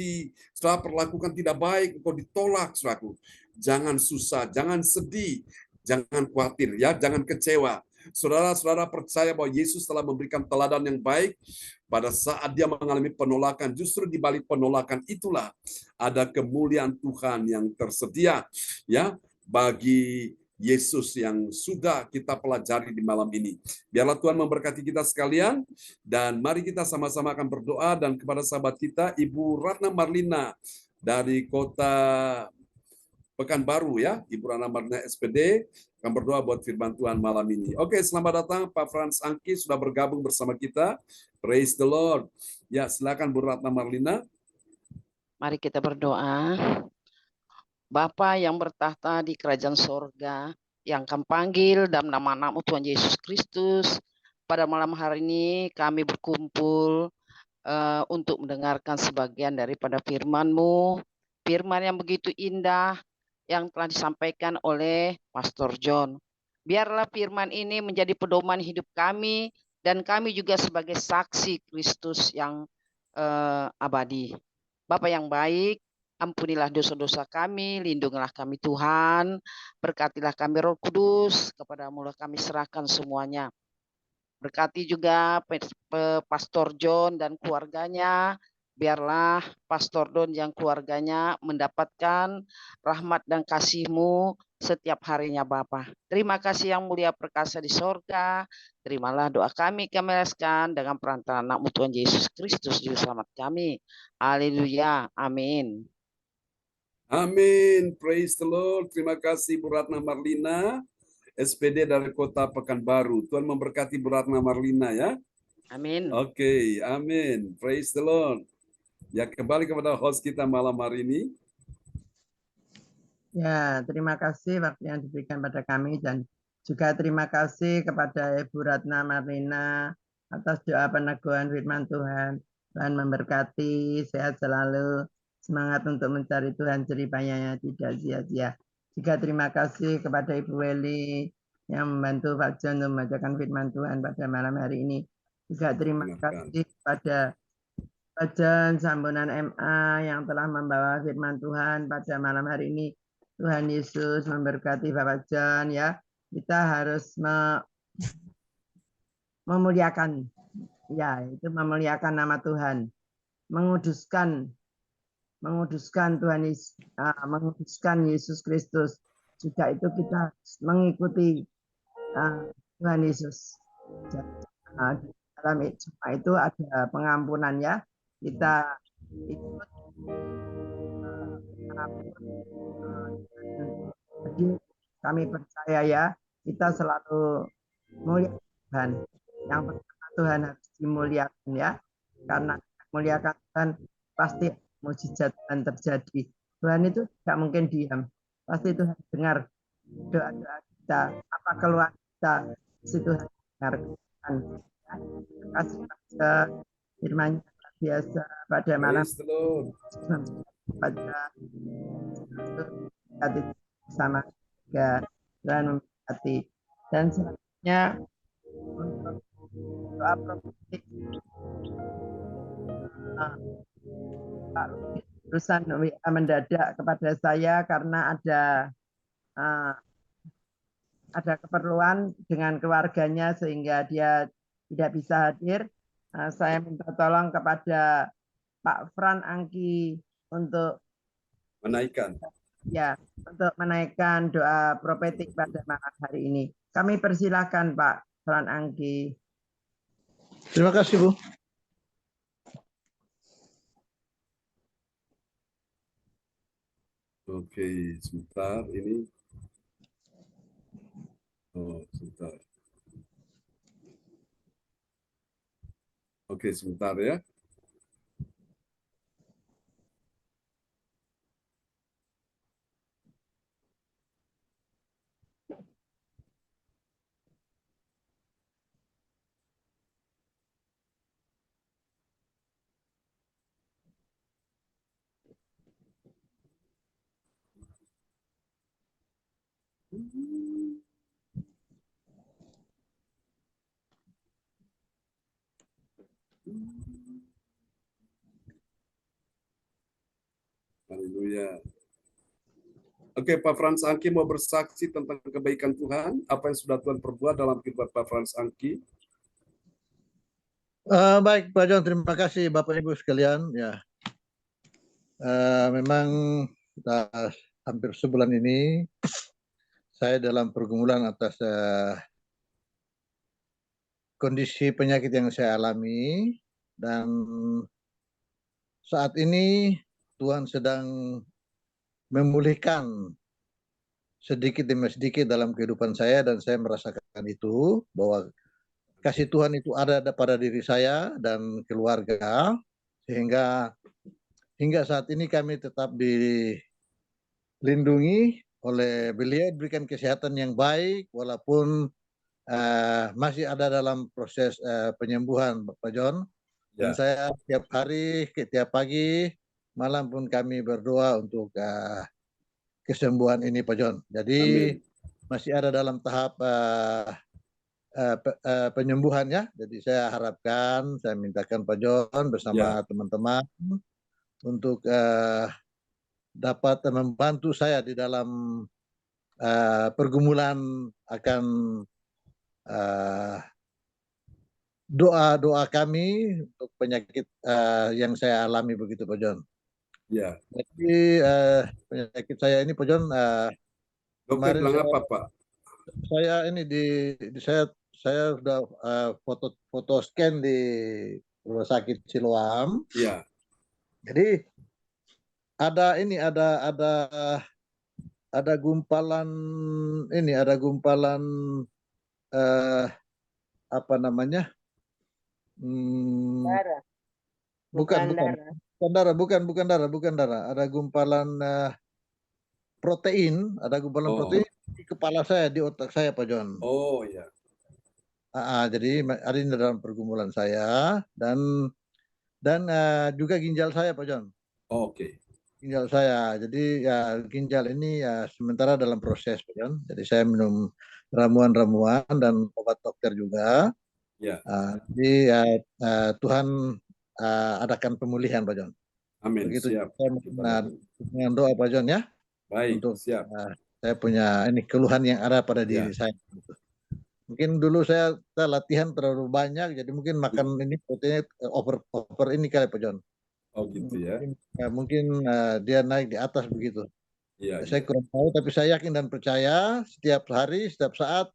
perlakukan tidak baik, engkau ditolak, saudaraku. Jangan susah, jangan sedih, jangan khawatir ya, jangan kecewa. Saudara-saudara percaya bahwa Yesus telah memberikan teladan yang baik pada saat dia mengalami penolakan. Justru di balik penolakan itulah ada kemuliaan Tuhan yang tersedia ya bagi Yesus yang sudah kita pelajari di malam ini. Biarlah Tuhan memberkati kita sekalian, dan mari kita sama-sama akan berdoa. Dan kepada sahabat kita, Ibu Ratna Marlina dari kota Pekanbaru ya, Ibu Ratna Marlina SPD akan berdoa buat firman Tuhan malam ini. Oke, selamat datang Pak Frans Angki sudah bergabung bersama kita. Praise the Lord. Ya, silakan Bu Ratna Marlina. Mari kita berdoa. Bapa yang bertahta di kerajaan sorga, yang kami panggil dalam nama-Mu Tuhan Yesus Kristus, pada malam hari ini kami berkumpul untuk mendengarkan sebagian daripada firman-Mu, firman yang begitu indah yang telah disampaikan oleh Pastor John. Biarlah firman ini menjadi pedoman hidup kami, dan kami juga sebagai saksi Kristus yang abadi. Bapa yang baik, ampunilah dosa-dosa kami, lindungilah kami Tuhan, berkatilah kami Roh Kudus, kepada-Mu kami serahkan semuanya. Berkati juga Pastor John dan keluarganya, biarlah Pastor John yang keluarganya mendapatkan rahmat dan kasih-Mu setiap harinya Bapa. Terima kasih yang mulia perkasa di sorga. Terimalah doa kami lepaskan dengan perantara anak-Mu Tuhan Yesus Kristus Juru Selamat kami. Haleluya. Amin. Amin. Praise the Lord. Terima kasih Bu Ratna Marlina, SPD dari kota Pekanbaru. Tuhan memberkati Bu Ratna Marlina ya. Amin. Oke, amin. Praise the Lord. Ya, kembali kepada host kita malam hari ini. Ya, terima kasih waktu yang diberikan pada kami, dan juga terima kasih kepada Ibu Ratna Marlina atas doa peneguhan firman Tuhan. Tuhan memberkati, sehat selalu. semangat untuk mencari Tuhan, jeripayanya tidak sia-sia. Juga terima kasih kepada Ibu Weli yang membantu Pak John untuk membacakan firman Tuhan pada malam hari ini. Juga terima kasih kepada Pak John Sambunan MA yang telah membawa firman Tuhan pada malam hari ini. Tuhan Yesus memberkati Bapak John ya. Kita harus memuliakan, ya itu memuliakan nama Tuhan, menguduskan Tuhan Yesus, menguduskan Yesus Kristus. Juga itu kita harus mengikuti Tuhan Yesus. Dalam semua itu ada pengampunan ya. Kita ikut jadi kami percaya ya, kita selalu mulia Tuhan. Yang pertama Tuhan harus dimuliakan ya, karena muliakan Tuhan pasti mujizat Tuhan terjadi. Tuhan itu tidak mungkin diam, pasti Tuhan dengar doa-doa kita, apa keluhan kita, pasti Tuhan dengarkan. Terima kasih firman-Nya luar biasa pada malam pada hati sama juga Tuhan memberkati. Dan selanjutnya untuk doa profetik Pak Rudi urusan mendadak kepada saya karena ada keperluan dengan keluarganya sehingga dia tidak bisa hadir. Saya minta tolong kepada Pak Fran Angki untuk menaikkan doa profetik pada malam hari ini. Kami persilahkan Pak Fran Angki. Terima kasih Bu. Oke, sebentar ini. Oh, sebentar. Oke, sebentar ya. Haleluya. Oke, Pak Frans Angki mau bersaksi tentang kebaikan Tuhan, apa yang sudah Tuhan perbuat dalam kehidupan Pak Frans Angki. Baik Pak John, terima kasih Bapak Ibu sekalian. Ya, memang hampir sebulan ini saya dalam pergumulan atas kondisi penyakit yang saya alami, dan saat ini Tuhan sedang memulihkan sedikit demi sedikit dalam kehidupan saya, dan saya merasakan itu bahwa kasih Tuhan itu ada pada diri saya dan keluarga, sehingga hingga saat ini kami tetap dilindungi oleh beliau, diberikan kesehatan yang baik walaupun masih ada dalam proses penyembuhan Pak John. Dan saya tiap hari, tiap pagi, malam pun kami berdoa untuk kesembuhan ini Pak John. Jadi masih ada dalam tahap penyembuhannya. Jadi saya harapkan, saya mintakan Pak John bersama teman-teman untuk dapat membantu saya di dalam pergumulan akan doa-doa kami untuk penyakit yang saya alami begitu Pak John. Ya. Jadi penyakit saya ini Pak John, dokter bilang apa Pak? Saya ini saya sudah foto scan di rumah sakit Siloam. Iya. Jadi ada gumpalan ini, ada gumpalan apa namanya? Darah. Bukan darah. Ada gumpalan protein, protein di kepala saya, di otak saya Pak John. Oh ya. Jadi hari ini dalam pergumulan saya dan juga ginjal saya Pak John. Oke. ginjal saya. Jadi ya ginjal ini ya sementara dalam proses, Pak John. Jadi saya minum ramuan-ramuan dan obat dokter juga. Ya, Jadi ya, Tuhan adakan pemulihan, Pak John. amin. Begitu Siap. saya Kita dengan doa, Pak John, ya, baik, untuk siap. saya punya ini keluhan yang ada pada Ya. diri saya. Mungkin dulu saya latihan terlalu banyak, jadi mungkin makan ini proteinnya over ini kali, Pak John. Oh gitu ya. Mungkin dia naik di atas begitu. Iya, Saya iya. kurang tahu, tapi saya yakin dan percaya setiap hari, setiap saat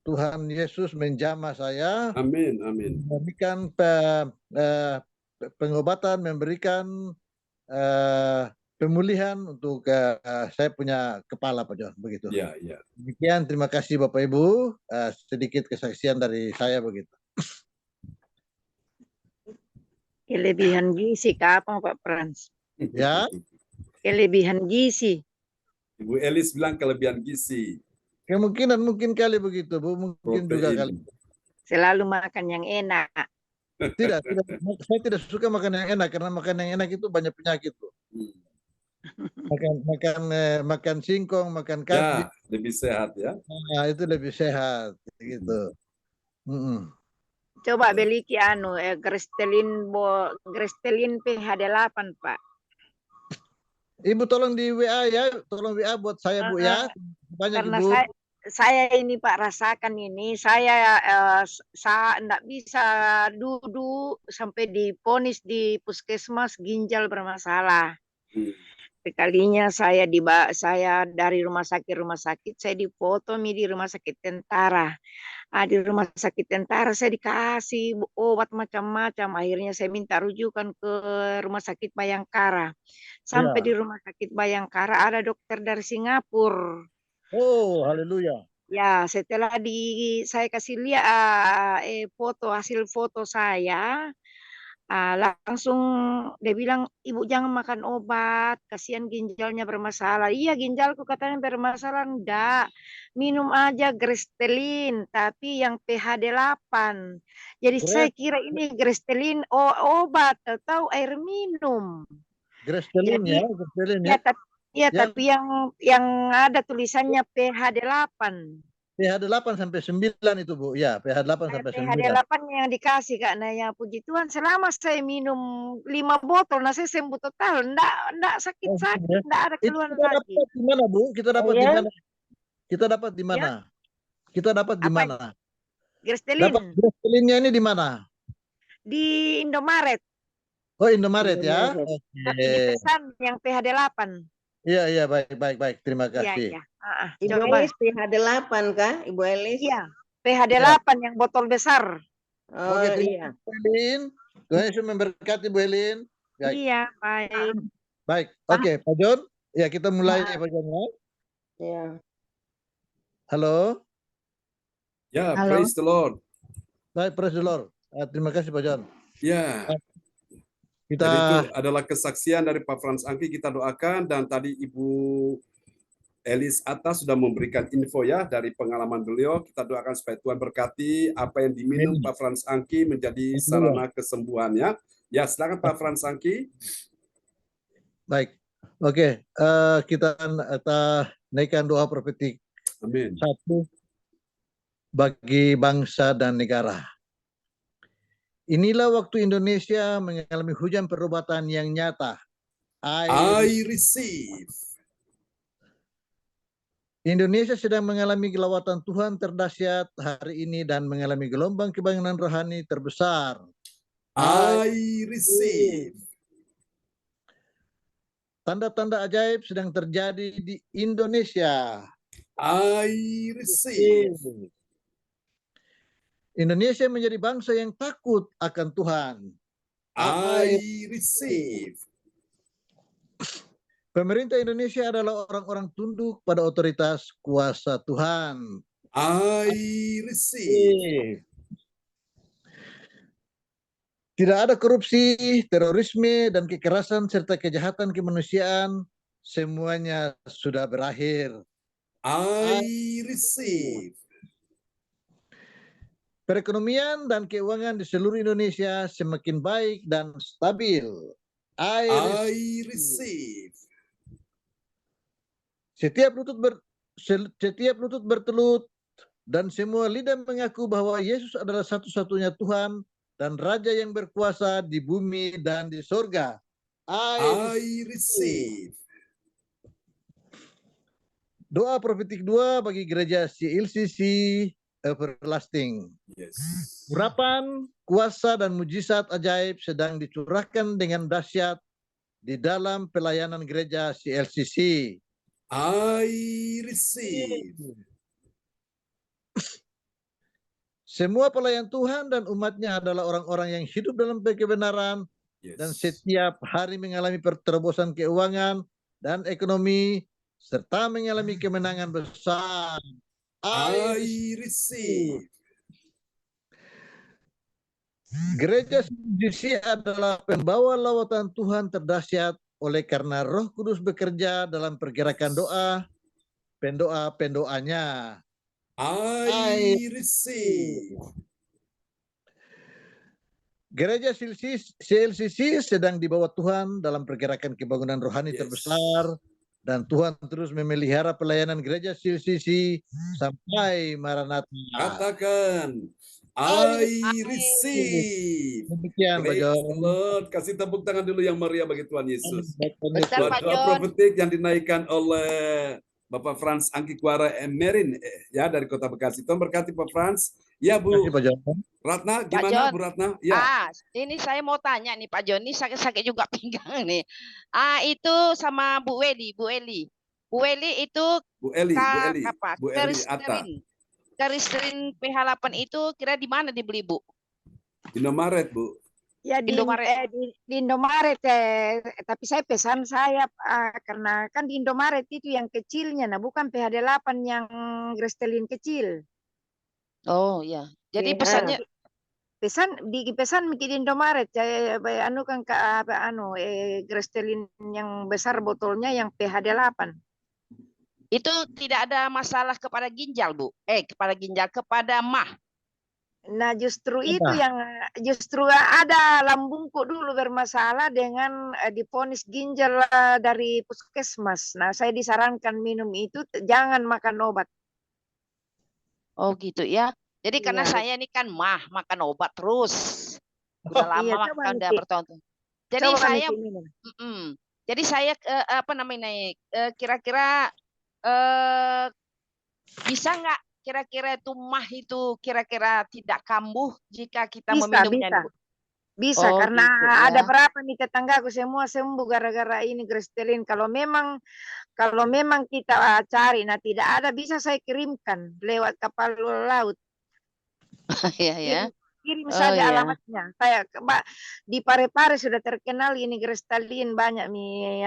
Tuhan Yesus menjamah saya, Amin, amin. memberikan pengobatan, memberikan pemulihan untuk saya punya kepala, Pak John, begitu. Iya, iya. Demikian, terima kasih Bapak Ibu. Sedikit kesaksian dari saya begitu. Kelebihan gizi kapan Pak Frans? Ya. Kelebihan gizi. Ibu Elis bilang kelebihan gizi. Kemungkinan mungkin kali begitu, Bu. Mungkin juga kali. Protein. Selalu makan yang enak. Tidak. Saya tidak suka makan yang enak karena makan yang enak itu banyak penyakit, Bu. Makan singkong, makan kambing. Ya, lebih sehat ya. Nah, itu lebih sehat gitu. Coba beli Grestelin PHD 8, Pak. Ibu tolong di WA ya, tolong WA buat saya, Bu, ya. Banyak, Karena Ibu. saya ini Pak rasakan ini, saya enggak bisa duduk sampai diponis di puskesmas ginjal bermasalah. Sekalinya saya dari rumah sakit saya dipoto di rumah sakit tentara. Di rumah sakit tentara saya dikasih obat macam-macam. Akhirnya saya minta rujukan ke rumah sakit Bayangkara. Sampai di rumah sakit Bayangkara ada dokter dari Singapura. Oh, haleluya. Ya, setelah saya kasih lihat hasil foto saya, langsung dia bilang, "Ibu jangan makan obat, kasihan ginjalnya bermasalah." Iya, ginjalku katanya bermasalah. Enggak, minum aja Grestelin, tapi yang PHD 8. Jadi saya kira ini Grestelin obat, tahu air minum. Grestelin ya, Grestelin ya. Tapi yang ada tulisannya PHD 8. PHD 8 sampai 9 itu, Bu. Ya, PHD 8 sampai 9. PHD 8 yang dikasih Kak Naya, puji Tuhan selama saya minum 5 botol, saya sembuh total. Enggak sakit-sakit, enggak ada keluhan lagi. Dapat di mana, Bu? Kita dapat di mana? Kita dapat di mana? Kita dapat di mana? Grestelin. Dapat Grestelinnya ini di mana? Di Indomaret. Oh, Indomaret ya. Tapi dipesan yang PHD 8. Iya, baik. Terima kasih. Iya. Ibu Elis PHD 8 kah, Ibu Elis? Iya, PHD 8 yang botol besar. Oh, Oke, iya. Bu Elin. Tuhan Yesus memberkati Bu Elin. Baik. Iya, baik. Baik. Oke, Pak John. Ya, kita mulai Pak John ya. Ya. Halo. Ya, Halo. praise the Lord. Baik, praise the Lord. Terima kasih Pak John. Ya. Kita Dan itu adalah kesaksian dari Pak Frans Angki, kita doakan, dan tadi Ibu Elis Atas sudah memberikan info ya dari pengalaman beliau. Kita doakan supaya Tuhan berkati apa yang diminum Pak Frans Angki menjadi sarana kesembuhannya. Ya, silakan Pak Frans Angki. Baik. Oke, kita naikkan doa profetik. Amin. 1 bagi bangsa dan negara. Inilah waktu Indonesia mengalami hujan perobatan yang nyata. I receive. Indonesia sedang mengalami gelawatan Tuhan terdahsyat hari ini dan mengalami gelombang kebangkitan rohani terbesar. I receive. Tanda-tanda ajaib sedang terjadi di Indonesia. I receive. Indonesia menjadi bangsa yang takut akan Tuhan. I receive. Pemerintah Indonesia adalah orang-orang tunduk pada otoritas kuasa Tuhan. I receive. Tidak ada korupsi, terorisme, dan kekerasan serta kejahatan kemanusiaan. Semuanya sudah berakhir. I receive. Perekonomian dan keuangan di seluruh Indonesia semakin baik dan stabil. I receive. Setiap lutut bertelut dan semua lidah mengaku bahwa Yesus adalah satu-satunya Tuhan dan Raja yang berkuasa di bumi dan di surga. I receive. Doa profetik 2 bagi gereja CLCC Everlasting. Yes. Urapan, kuasa, dan mujizat ajaib sedang dicurahkan dengan dahsyat di dalam pelayanan gereja CLCC. I receive. Semua pelayan Tuhan dan umatnya adalah orang-orang yang hidup dalam kebenaran dan Yes. setiap hari mengalami terobosan keuangan dan ekonomi serta mengalami kemenangan besar. I receive. Gereja CLCC adalah pembawa lawatan Tuhan terdahsyat oleh karena Roh Kudus bekerja dalam pergerakan doa, pendoa-pendoanya. I receive. Gereja CLCC sedang dibawa Tuhan dalam pergerakan kebangunan rohani Yes. terbesar dan Tuhan terus memelihara pelayanan gereja CLCC sampai Maranatha. Katakan, I receive. Demikian, Pak Praise John. the Lord. Kasih tepuk tangan dulu yang meriah bagi Tuhan Yesus. Bentar, Buat Pak doa John. profetik yang dinaikkan oleh Bapak Frans Angkikwara Emerin ya dari Kota Bekasi. Tuhan berkati Pak Frans. Ya Bu Terima kasih, Pak John. Ratna, Pak gimana John. Bu Ratna? Ya. Ini saya mau tanya nih Pak John, ini sakit-sakit juga pinggang nih. Itu sama Bu Weli, Bu Weli itu Bu Eli, apa? Bu Eli Atta. Keristerin PH8 itu kira di mana dibeli, Bu? Indomaret, Bu. Ya di Indomaret. di Indomaret, tapi saya pesan karena kan di Indomaret itu yang kecilnya, nah bukan PHD8 yang Grestelin kecil. Oh ya. Jadi Nah, pesannya pesan di Indomaret, saya anu kan Grestelin yang besar botolnya yang PHD8. itu tidak ada masalah kepada ginjal, Bu. Kepada ginjal, kepada mah. Nah justru Apa? itu yang justru ada lambungku dulu bermasalah dengan divonis ginjal dari puskesmas. Nah saya disarankan minum itu jangan makan obat. Oh gitu ya. Jadi karena Iya. saya ini kan makan obat terus. Udah lama Iya, makan, coba udah Niki. bertahun-tahun. Jadi Coba saya Niki minum. jadi saya kira-kira bisa nggak kira-kira itu mah itu kira-kira tidak kambuh jika kita meminumnya, Bu? Bisa Oh, karena gitu ya. ada berapa nih tetanggaku semua sembuh gara-gara ini Grestelin. Kalau memang kita cari, nah tidak ada bisa saya kirimkan lewat kapal laut. Iya ya. Kirim Oh, saja iya. alamatnya. Saya di Parepare sudah terkenal ini Grestelin banyak nih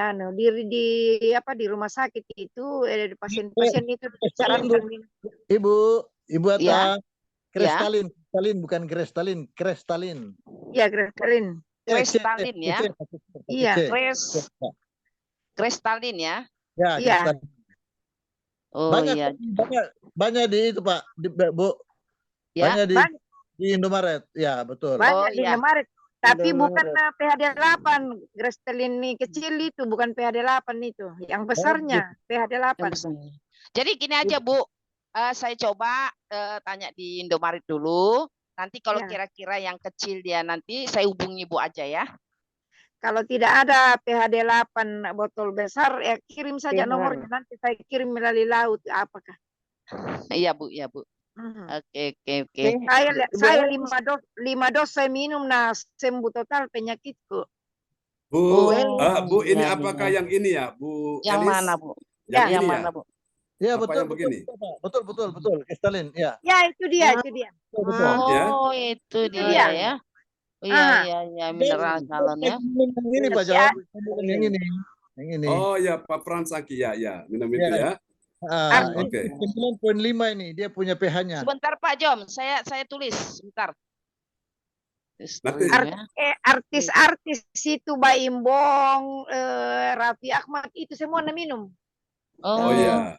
di rumah sakit itu pasien-pasien itu disarankan minum. Ibu Atta, Ya. Kristalin bukan Grestalin, Kristalin. Iya Grestelin. Kristalin ya. Iya. Kristalin ya. Ya, Iya. Kristalin. Oh iya. Banyak di itu Pak, Bu. Ya. Banyak di Indomaret. Ya, betul. Banyak Oh, di iya. Indomaret. Tapi Indomaret. bukan PHD8. Grestelin nih kecil itu bukan PHD8 itu. Yang besarnya PHD8. Yang besarnya. Jadi gini aja Bu, saya coba tanya di Indomaret dulu. Nanti kalau Ya. kira-kira yang kecil dia nanti saya hubungi Bu aja ya. Kalau tidak ada PHD8 botol besar, ya kirim saja nomornya. Nanti saya kirim melalui laut. Apakah? Iya Bu, iya Bu. Oke. Saya 5 dos saya minum, nah sembuh total penyakitku. Bu, Bu iya, ini iya. apakah yang ini ya, Bu Yang Elis? mana Bu? Yang Yang ini mana ya? Bu? Ya, Apa yang begini? betul, Kristalin, ya. Ya itu dia. Betul. Ya. Oh, itu dia Iya. ya. Iya, mineral galon ya. Yang ini Pak John, yang ini. Oh ya, Pak Frans Aki ya, minum itu Ya. ya. Oke. 9.5 ini dia punya pH-nya. Sebentar Pak Jom, saya tulis sebentar. Nanti. Artis-artis itu Baimbong, Raffi Ahmad itu semua minum. Oh ya.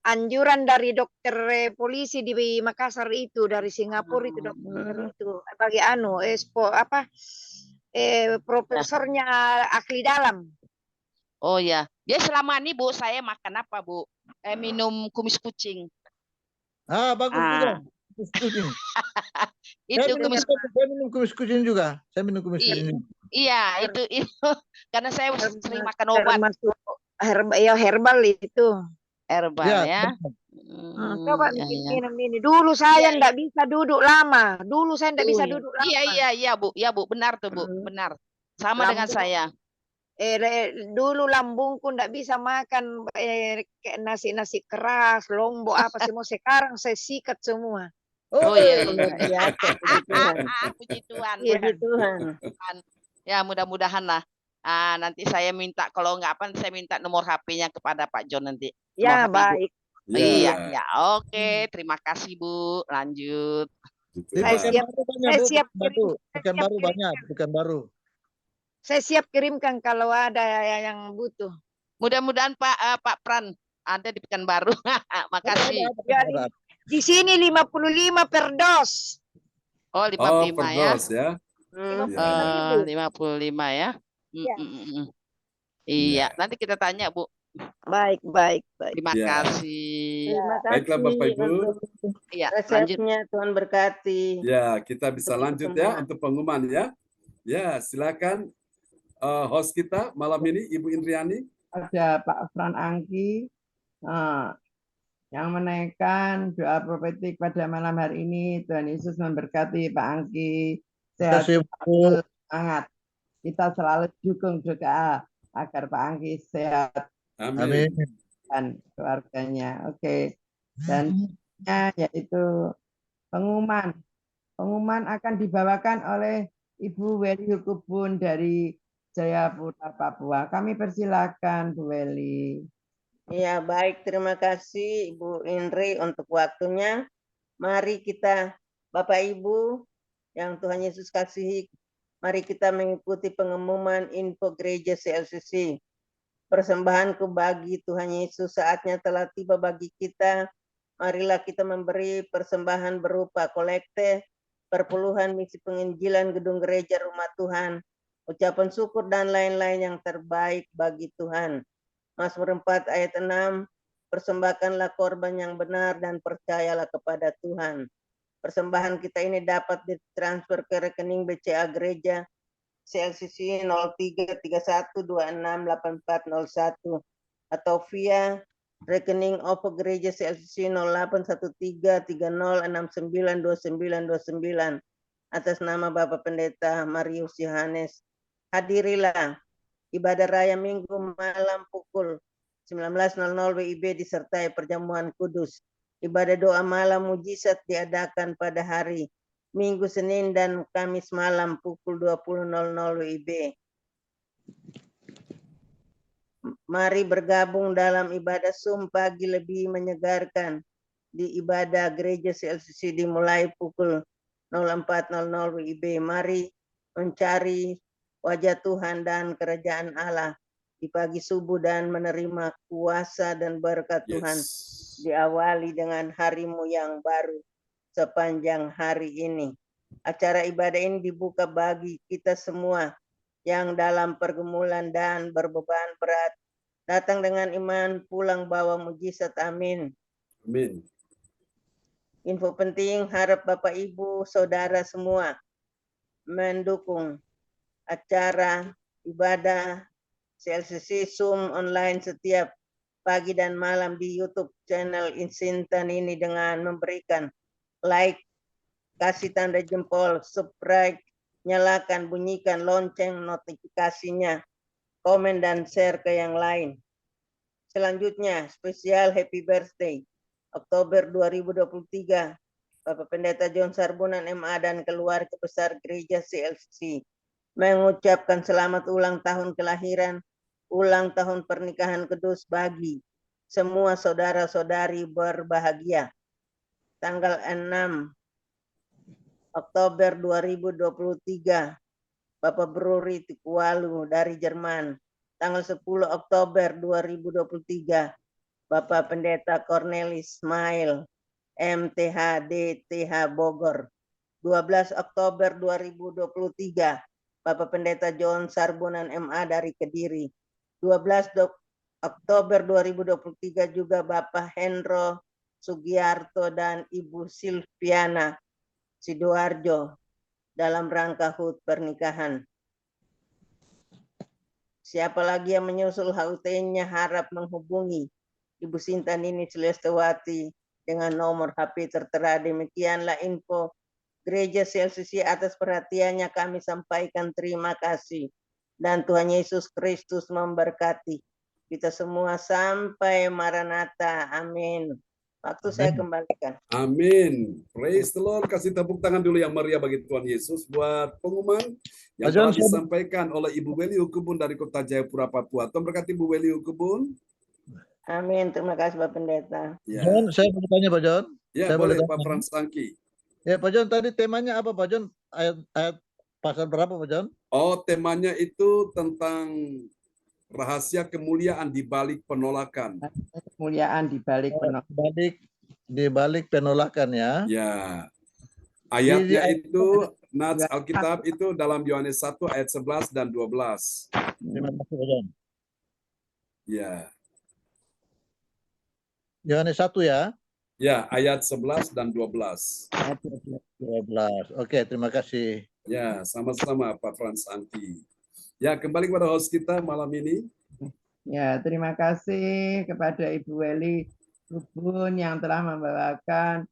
Anjuran dari dokter polisi di Makassar itu, dari Singapura itu dokter itu bagi profesornya ahli dalam. Oh ya, dia selama ini Bu saya makan apa Bu? Minum kumis kucing. Bagus juga. Kumis kucing. Itu kumis. Saya minum kumis kucing juga. Saya minum kumis kucing. Iya, itu karena saya sering makan obat. Herbal itu. Herbal ya. Coba minum ini. Dulu saya ndak bisa duduk lama. Iya Bu, ya Bu, benar tuh Bu, benar. Sama dengan saya. Dulu lambungku ndak bisa makan nasi keras, lombok apa semua. Sekarang saya sikat semua. Oh iya. Puji Tuhan. Puji Tuhan. Ya mudah-mudahan lah. Nanti saya minta kalau nggak apa saya minta nomor HP-nya kepada Pak John nanti. Ya baik. Iya, oke. Terima kasih Bu. Lanjut. Saya siap baru, bukan baru banyak, bukan baru. Saya siap kirimkan kalau ada yang butuh. Mudah-mudahan Pak Pran ada di Pekanbaru. Makasih. Di sini 55 per dos. Oh 55 per ya. dos ya. 55 ya. Iya, nanti kita tanya Bu. Baik. Terima kasih. Terima kasih. Baiklah Bapak Ibu. Iya, resepnya Tuhan berkati. Ya, kita bisa lanjut ya untuk pengumuman ya. Ya, silakan host kita malam ini Ibu Indriani. Ada Pak Fran Angki yang menaikkan doa profetik pada malam hari ini. Tuhan Yesus memberkati Pak Angki. Sehat, semangat. Kita selalu dukung doa agar Pak Angki sehat. Amin. Dan keluarganya. Oke. Dan yaitu pengumuman. Pengumuman akan dibawakan oleh Ibu Weli Hukubun dari Jayapura, Papua. Kami persilakan Bu Weli. Ya, baik. Terima kasih Ibu Indri untuk waktunya. Mari kita, Bapak Ibu, yang Tuhan Yesus kasihi, mari kita mengikuti pengumuman info gereja CLCC. Persembahanku bagi Tuhan Yesus, saatnya telah tiba bagi kita. Marilah kita memberi persembahan berupa kolekte, perpuluhan misi penginjilan gedung gereja rumah Tuhan, ucapan syukur dan lain-lain yang terbaik bagi Tuhan. Mazmur 4 ayat 6, persembahkanlah korban yang benar dan percayalah kepada Tuhan. Persembahan kita ini dapat ditransfer ke rekening BCA Gereja CLCC 0331268401 atau via rekening OVO Gereja CLCC 081330692929 atas nama Bapak Pendeta Marius Yohanes. Hadirilah ibadah raya Minggu malam pukul 19.00 WIB disertai perjamuan kudus. Ibadah doa malam mujizat diadakan pada hari Minggu, Senin, dan Kamis malam pukul 20.00 WIB. Mari bergabung dalam ibadah Zoom pagi lebih menyegarkan di ibadah gereja CLCC dimulai pukul 04.00 WIB. Mari mencari wajah Tuhan dan kerajaan Allah di pagi subuh dan menerima kuasa dan berkat Tuhan. Diawali dengan harimu yang baru sepanjang hari ini. Acara ibadah ini dibuka bagi kita semua yang dalam pergumulan dan berbeban berat. Datang dengan iman, pulang bawa mujizat. Amin. Amin. Info penting, harap Bapak Ibu, Saudara semua mendukung acara ibadah CLCC Zoom online setiap pagi dan malam di YouTube channel Insintan ini dengan memberikan like, kasih tanda jempol, subscribe, nyalakan, bunyikan lonceng notifikasinya, komen dan share ke yang lain. Selanjutnya, spesial happy birthday Oktober 2023 Bapak Pendeta John Sarbunan MA dan keluarga besar gereja CLCC mengucapkan selamat ulang tahun kelahiran, ulang tahun pernikahan kudus bagi semua saudara-saudari berbahagia. Tanggal 6 Oktober 2023, Bapak Bruri Tikualu dari Jerman. Tanggal 10 Oktober 2023, Bapak Pendeta Cornelis Ismail, MTH DTH Bogor. 12 Oktober 2023, Bapak Pendeta John Sarbunan MA dari Kediri. 12 Oktober 2023 juga Bapak Hendro Sugiarto dan Ibu Silviana Sidoarjo dalam rangka HUT pernikahan. Siapa lagi yang menyusul HUT-nya harap menghubungi Ibu Sinta Nini Celestewati dengan nomor HP tertera. Demikianlah info Gereja CLCC. Atas perhatiannya kami sampaikan terima kasih. Dan Tuhan Yesus Kristus memberkati kita semua sampai Maranatha. Amin. Waktu saya kembalikan. Amin. Praise the Lord. Kasih tepuk tangan dulu yang meriah bagi Tuhan Yesus buat pengumuman yang telah disampaikan oleh Ibu Weli Hukubun dari Kota Jayapura, Papua. Tuhan berkati Ibu Weli Hukubun. Amin. Terima kasih Pak Pendeta. Ya. John, saya mau tanya Pak John. Ya, Saya boleh boleh Pak tanya? Frans Angki. Ya Pak John, tadi temanya apa Pak John? Ayat pasal berapa Pak John? Oh, temanya itu tentang rahasia kemuliaan di balik penolakan. Kemuliaan di balik penolakan. Di balik penolakan ya. Ya. Ayatnya Di- itu Nats Alkitab itu dalam Yohanes 1 ayat 11 dan 12. Terima kasih Pak John. Ya. Yohanes 1 ya. Ya, ayat 11 dan 12. 12. Oke, terima kasih. Ya, sama-sama Pak Frans Angki. Ya, kembali kepada host kita malam ini. Ya, terima kasih kepada Ibu Weli Hukubun yang telah membawakan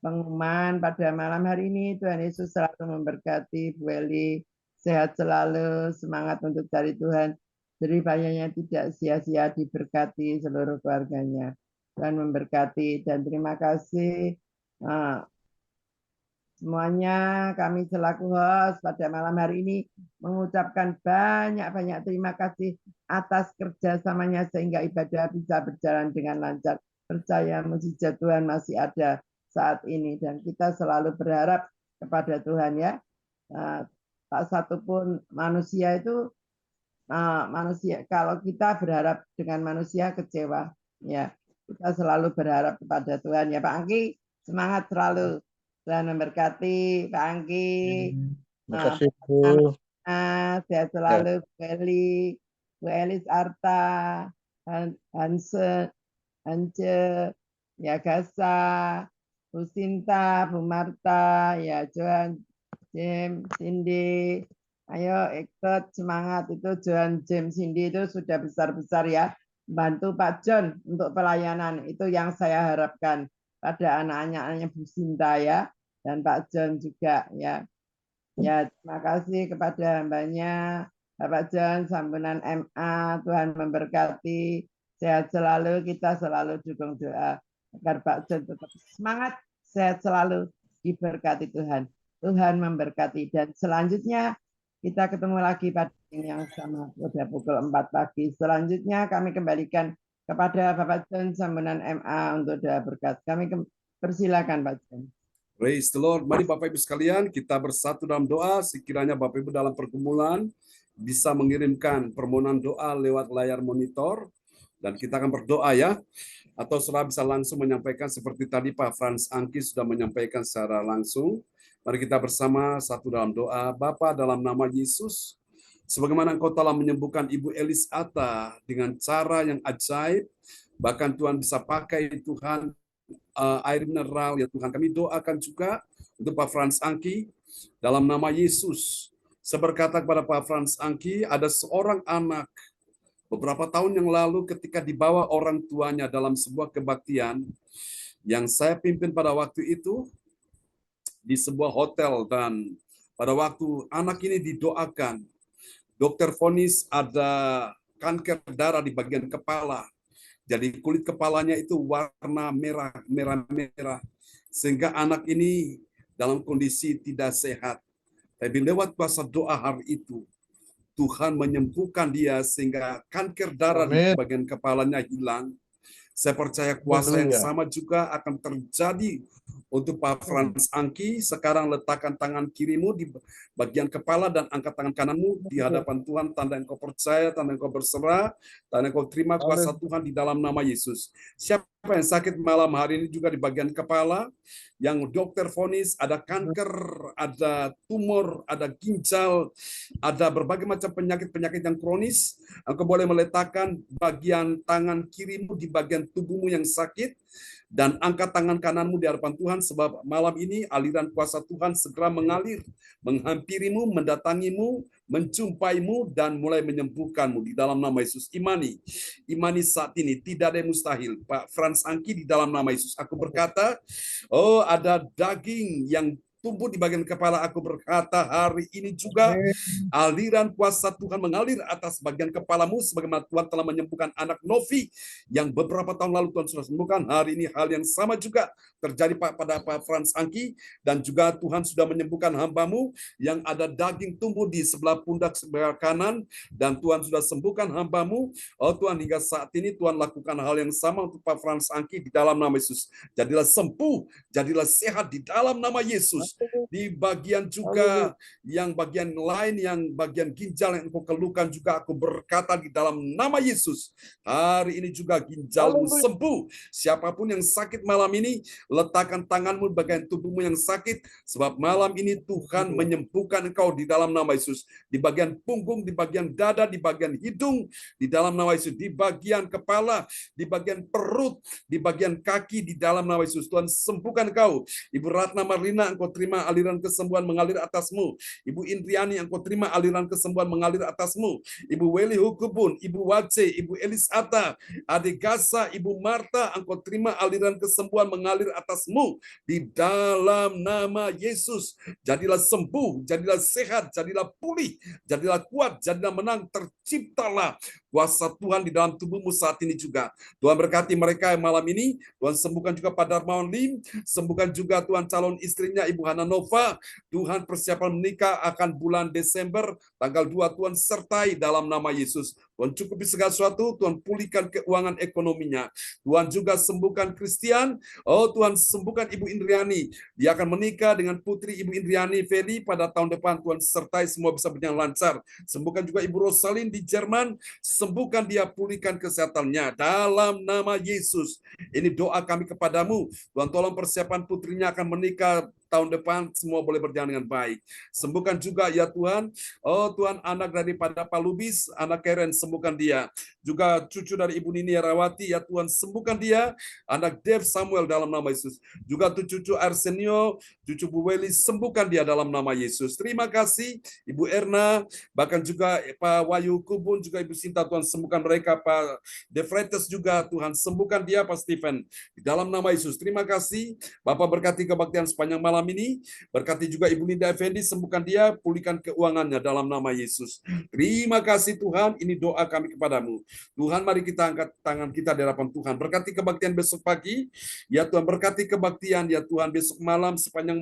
pengumuman pada malam hari ini. Tuhan Yesus selalu memberkati Ibu Weli, sehat selalu, semangat untuk cari Tuhan. Jadi banyaknya tidak sia-sia, diberkati seluruh keluarganya. Tuhan memberkati dan terima kasih semuanya. Kami selaku host pada malam hari ini mengucapkan banyak-banyak terima kasih atas kerjasamanya sehingga ibadah bisa berjalan dengan lancar. Percaya mujizat Tuhan masih ada saat ini dan kita selalu berharap kepada Tuhan ya. Tak satupun manusia itu kalau kita berharap dengan manusia kecewa ya. Kita selalu berharap kepada Tuhan ya Pak Angki, semangat selalu. Tuhan memberkati Pak Angki. Terima kasih Bu. Sehat selalu Bu Eli, Bu Elis Arta, Hanse, ya Gasa, Bu Sinta, Bu Marta, ya Johan, James, Cindy. Ayo ikut semangat itu Johan, James, Cindy itu sudah besar-besar ya. Bantu Pak John untuk pelayanan itu yang saya harapkan pada anak-anaknya Bu Sinta ya dan Pak John juga ya. Ya, terima kasih kepada hambanya Bapak John Sambunan MA. Tuhan memberkati, sehat selalu, kita selalu dukung doa agar Pak John tetap semangat, sehat selalu, diberkati Tuhan. Tuhan memberkati dan selanjutnya kita ketemu lagi pada yang sama pada pukul 4 pagi. Selanjutnya kami kembalikan kepada Bapak John Sambunan MA untuk doa berkat. Kami persilakan Pak John. Praise the Lord. Mari Bapak Ibu sekalian kita bersatu dalam doa. Sekiranya Bapak Ibu dalam pergumulan bisa mengirimkan permohonan doa lewat layar monitor dan kita akan berdoa ya. Atau saudara bisa langsung menyampaikan seperti tadi Pak Frans Angki sudah menyampaikan secara langsung. Mari kita bersama satu dalam doa. Bapa dalam nama Yesus, sebagaimana Engkau telah menyembuhkan Ibu Elis Atta dengan cara yang ajaib, bahkan Tuhan bisa pakai Tuhan air mineral ya Tuhan. Kami doakan juga untuk Pak Frans Angki dalam nama Yesus. Saya berkata kepada Pak Frans Angki, ada seorang anak beberapa tahun yang lalu ketika dibawa orang tuanya dalam sebuah kebaktian yang saya pimpin pada waktu itu di sebuah hotel, dan pada waktu anak ini didoakan, dokter vonis ada kanker darah di bagian kepala. Jadi kulit kepalanya itu warna merah, sehingga anak ini dalam kondisi tidak sehat. Tapi lewat kuasa doa hari itu, Tuhan menyembuhkan dia sehingga kanker darah di bagian kepalanya hilang. Saya percaya kuasa yang sama juga akan terjadi untuk Pak Frans Angki. Sekarang letakkan tangan kirimu di bagian kepala dan angkat tangan kananmu di hadapan Tuhan. Tanda engkau percaya, tanda engkau berserah, tanda engkau terima kuasa Tuhan di dalam nama Yesus. Siapa yang sakit malam hari ini juga di bagian kepala, yang dokter vonis ada kanker, ada tumor, ada ginjal, ada berbagai macam penyakit-penyakit yang kronis, engkau boleh meletakkan bagian tangan kirimu di bagian tubuhmu yang sakit, dan angkat tangan kananmu di hadapan Tuhan, sebab malam ini aliran kuasa Tuhan segera mengalir, menghampirimu, mendatangimu, menjumpaimu, dan mulai menyembuhkanmu di dalam nama Yesus. Imani saat ini, tidak ada yang mustahil. Pak Frans Angki, di dalam nama Yesus, aku berkata, oh ada daging yang tumbuh di bagian kepala, aku berkata hari ini juga aliran kuasa Tuhan mengalir atas bagian kepalamu, sebagaimana Tuhan telah menyembuhkan anak Novi yang beberapa tahun lalu Tuhan sudah sembuhkan. Hari ini hal yang sama juga terjadi pada Pak Frans Angki, dan juga Tuhan sudah menyembuhkan hambamu yang ada daging tumbuh di sebelah pundak sebelah kanan, dan Tuhan sudah sembuhkan hambamu. Oh Tuhan, hingga saat ini Tuhan lakukan hal yang sama untuk Pak Frans Angki di dalam nama Yesus. Jadilah sembuh, jadilah sehat di dalam nama Yesus. Di bagian juga yang bagian lain, yang bagian ginjal yang engkau keluhkan juga, aku berkata di dalam nama Yesus, hari ini juga ginjalmu sembuh. Siapapun yang sakit malam ini, letakkan tanganmu di bagian tubuhmu yang sakit, sebab malam ini Tuhan menyembuhkan engkau di dalam nama Yesus. Di bagian punggung, di bagian dada, di bagian hidung, di dalam nama Yesus. Di bagian kepala, di bagian perut, di bagian kaki, di dalam nama Yesus. Tuhan sembuhkan engkau. Ibu Ratna Marlina, engkau terima aliran kesembuhan mengalir atasmu. Ibu Indriani, engkau terima aliran kesembuhan mengalir atasmu. Ibu Weli Hukubun, Ibu Wace, Ibu Elisata, Adik Gasa, Ibu Marta, engkau terima aliran kesembuhan mengalir atasmu di dalam nama Yesus. Jadilah sembuh, jadilah sehat, jadilah pulih, jadilah kuat, jadilah menang. Terciptalah kuasa Tuhan di dalam tubuhmu saat ini juga. Tuhan berkati mereka yang malam ini. Tuhan sembuhkan juga Pak Darmawan Lim, sembuhkan juga Tuhan calon istrinya Ibu Hana Nova. Tuhan persiapan menikah akan bulan Desember tanggal 2, Tuhan sertai dalam nama Yesus. Tuhan cukupi segala sesuatu, Tuhan pulihkan keuangan ekonominya. Tuhan juga sembuhkan Christian. Oh Tuhan sembuhkan Ibu Indriani. Dia akan menikah dengan putri Ibu Indriani Feli pada tahun depan. Tuhan sertai semua bisa berjalan lancar. Sembuhkan juga Ibu Rosalin di Jerman. Sembuhkan dia, pulihkan kesehatannya dalam nama Yesus. Ini doa kami kepadamu. Tuhan tolong persiapan putrinya akan menikah tahun depan, semua boleh berjalan dengan baik. Sembuhkan juga ya Tuhan. Oh Tuhan, anak daripada Pak Lubis, anak Karen, sembuhkan dia. Juga cucu dari Ibu Nini Rawati, ya Tuhan sembuhkan dia. Anak Dev Samuel dalam nama Yesus. Juga cucu Arsenio, cucu Bu Weli, sembuhkan dia dalam nama Yesus. Terima kasih Ibu Erna, bahkan juga Pak Wahyu Kubun, juga Ibu Sinta, Tuhan sembuhkan mereka. Pak Defretes juga, Tuhan sembuhkan dia. Pak Stephen, di dalam nama Yesus. Terima kasih Bapak, berkati kebaktian sepanjang malam ini. Berkati juga Ibu Linda Effendi, sembuhkan dia, pulihkan keuangannya dalam nama Yesus. Terima kasih Tuhan, ini doa kami kepadamu. Tuhan, mari kita angkat tangan kita di hadapan Tuhan. Berkati kebaktian besok pagi, ya Tuhan, berkati kebaktian, ya Tuhan, besok malam, sepanjang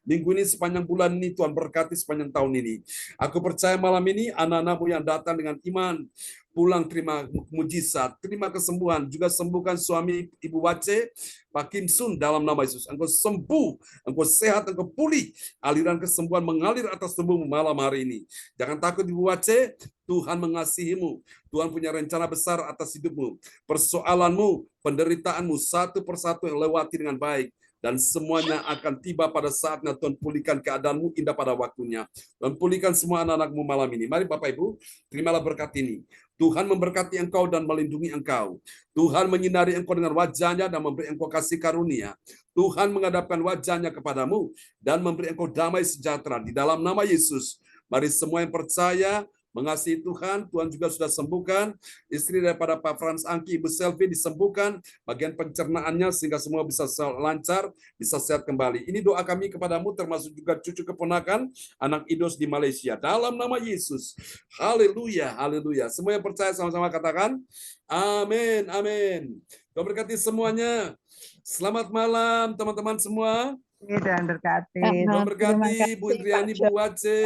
minggu ini, sepanjang bulan ini, Tuhan berkati sepanjang tahun ini. Aku percaya malam ini, anak-anakmu yang datang dengan iman, pulang terima mujizat, terima kesembuhan, juga sembuhkan suami Ibu Wace, Pak Kim Sun dalam nama Yesus. Engkau sembuh, engkau sehat, engkau pulih. Aliran kesembuhan mengalir atas tubuhmu malam hari ini. Jangan takut Ibu Wace, Tuhan mengasihimu. Tuhan punya rencana besar atas hidupmu. Persoalanmu, penderitaanmu satu persatu yang lewati dengan baik. Dan semuanya akan tiba pada saatnya. Tuhan pulihkan keadaanmu indah pada waktunya. Tuhan pulihkan semua anak-anakmu malam ini. Mari Bapak Ibu, terimalah berkat ini. Tuhan memberkati engkau dan melindungi engkau. Tuhan menyinari engkau dengan wajahnya dan memberi engkau kasih karunia. Tuhan menghadapkan wajahnya kepadamu dan memberi engkau damai sejahtera di dalam nama Yesus. Mari semua yang percaya, mengasihi Tuhan, Tuhan juga sudah sembuhkan. Istri daripada Pak Frans Angki, Ibu Selvi disembuhkan bagian pencernaannya sehingga semua bisa lancar, bisa sehat kembali. Ini doa kami kepadamu, termasuk juga cucu keponakan, anak Idos di Malaysia. Dalam nama Yesus. Haleluya, haleluya. Semua yang percaya sama-sama katakan, amin, amin. Tuhan berkati semuanya. Selamat malam teman-teman semua. Dan berkati. Tuhan berkati Bu Indriani, Bu Wace,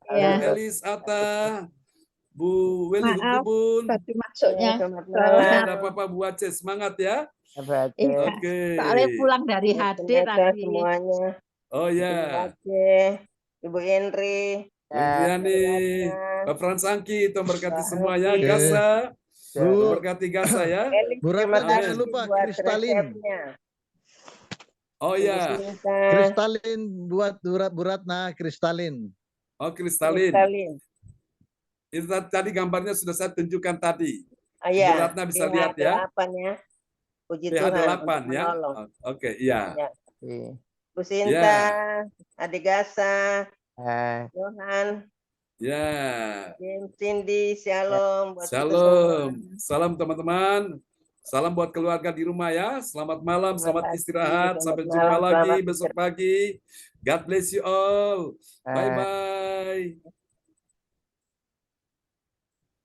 Bu Elis Atta, Bu Weli Hukubun. Tapi maksudnya Ada apa-apa Bu Wace, semangat ya. Oke. soalnya pulang dari hadir tadi. Semuanya. Oh ya. Ibu Henry. Bu Indriani, Pak Frans Angki, Tuhan berkati semuanya. Gasa. Bu, Berkati Gasa ya. Elis, Bu terima Ratna jangan kasih lupa buat kristalin. resepnya. Oh Ibu ya, Sinta, Kristalin buat Bu Ratna, kristalin. oh kristalin. kristalin. Itu tadi gambarnya sudah saya tunjukkan tadi. Ah, Bu ya, Ratna bisa lihat ya. PH8 ya. Puji Tuhan PH8 untuk ya. menolong. Oke, iya. Ya. Iya. Bu Sinta, Adik Gasa, Ah, Johan, Ya. James, Cindy, Shalom. Buat kita semua. Shalom. Salam teman-teman. Salam buat keluarga di rumah ya. Selamat malam, Terima selamat kasih. istirahat. Selamat Sampai malam, jumpa lagi selamat besok pagi. God bless you all. ah. Bye-bye.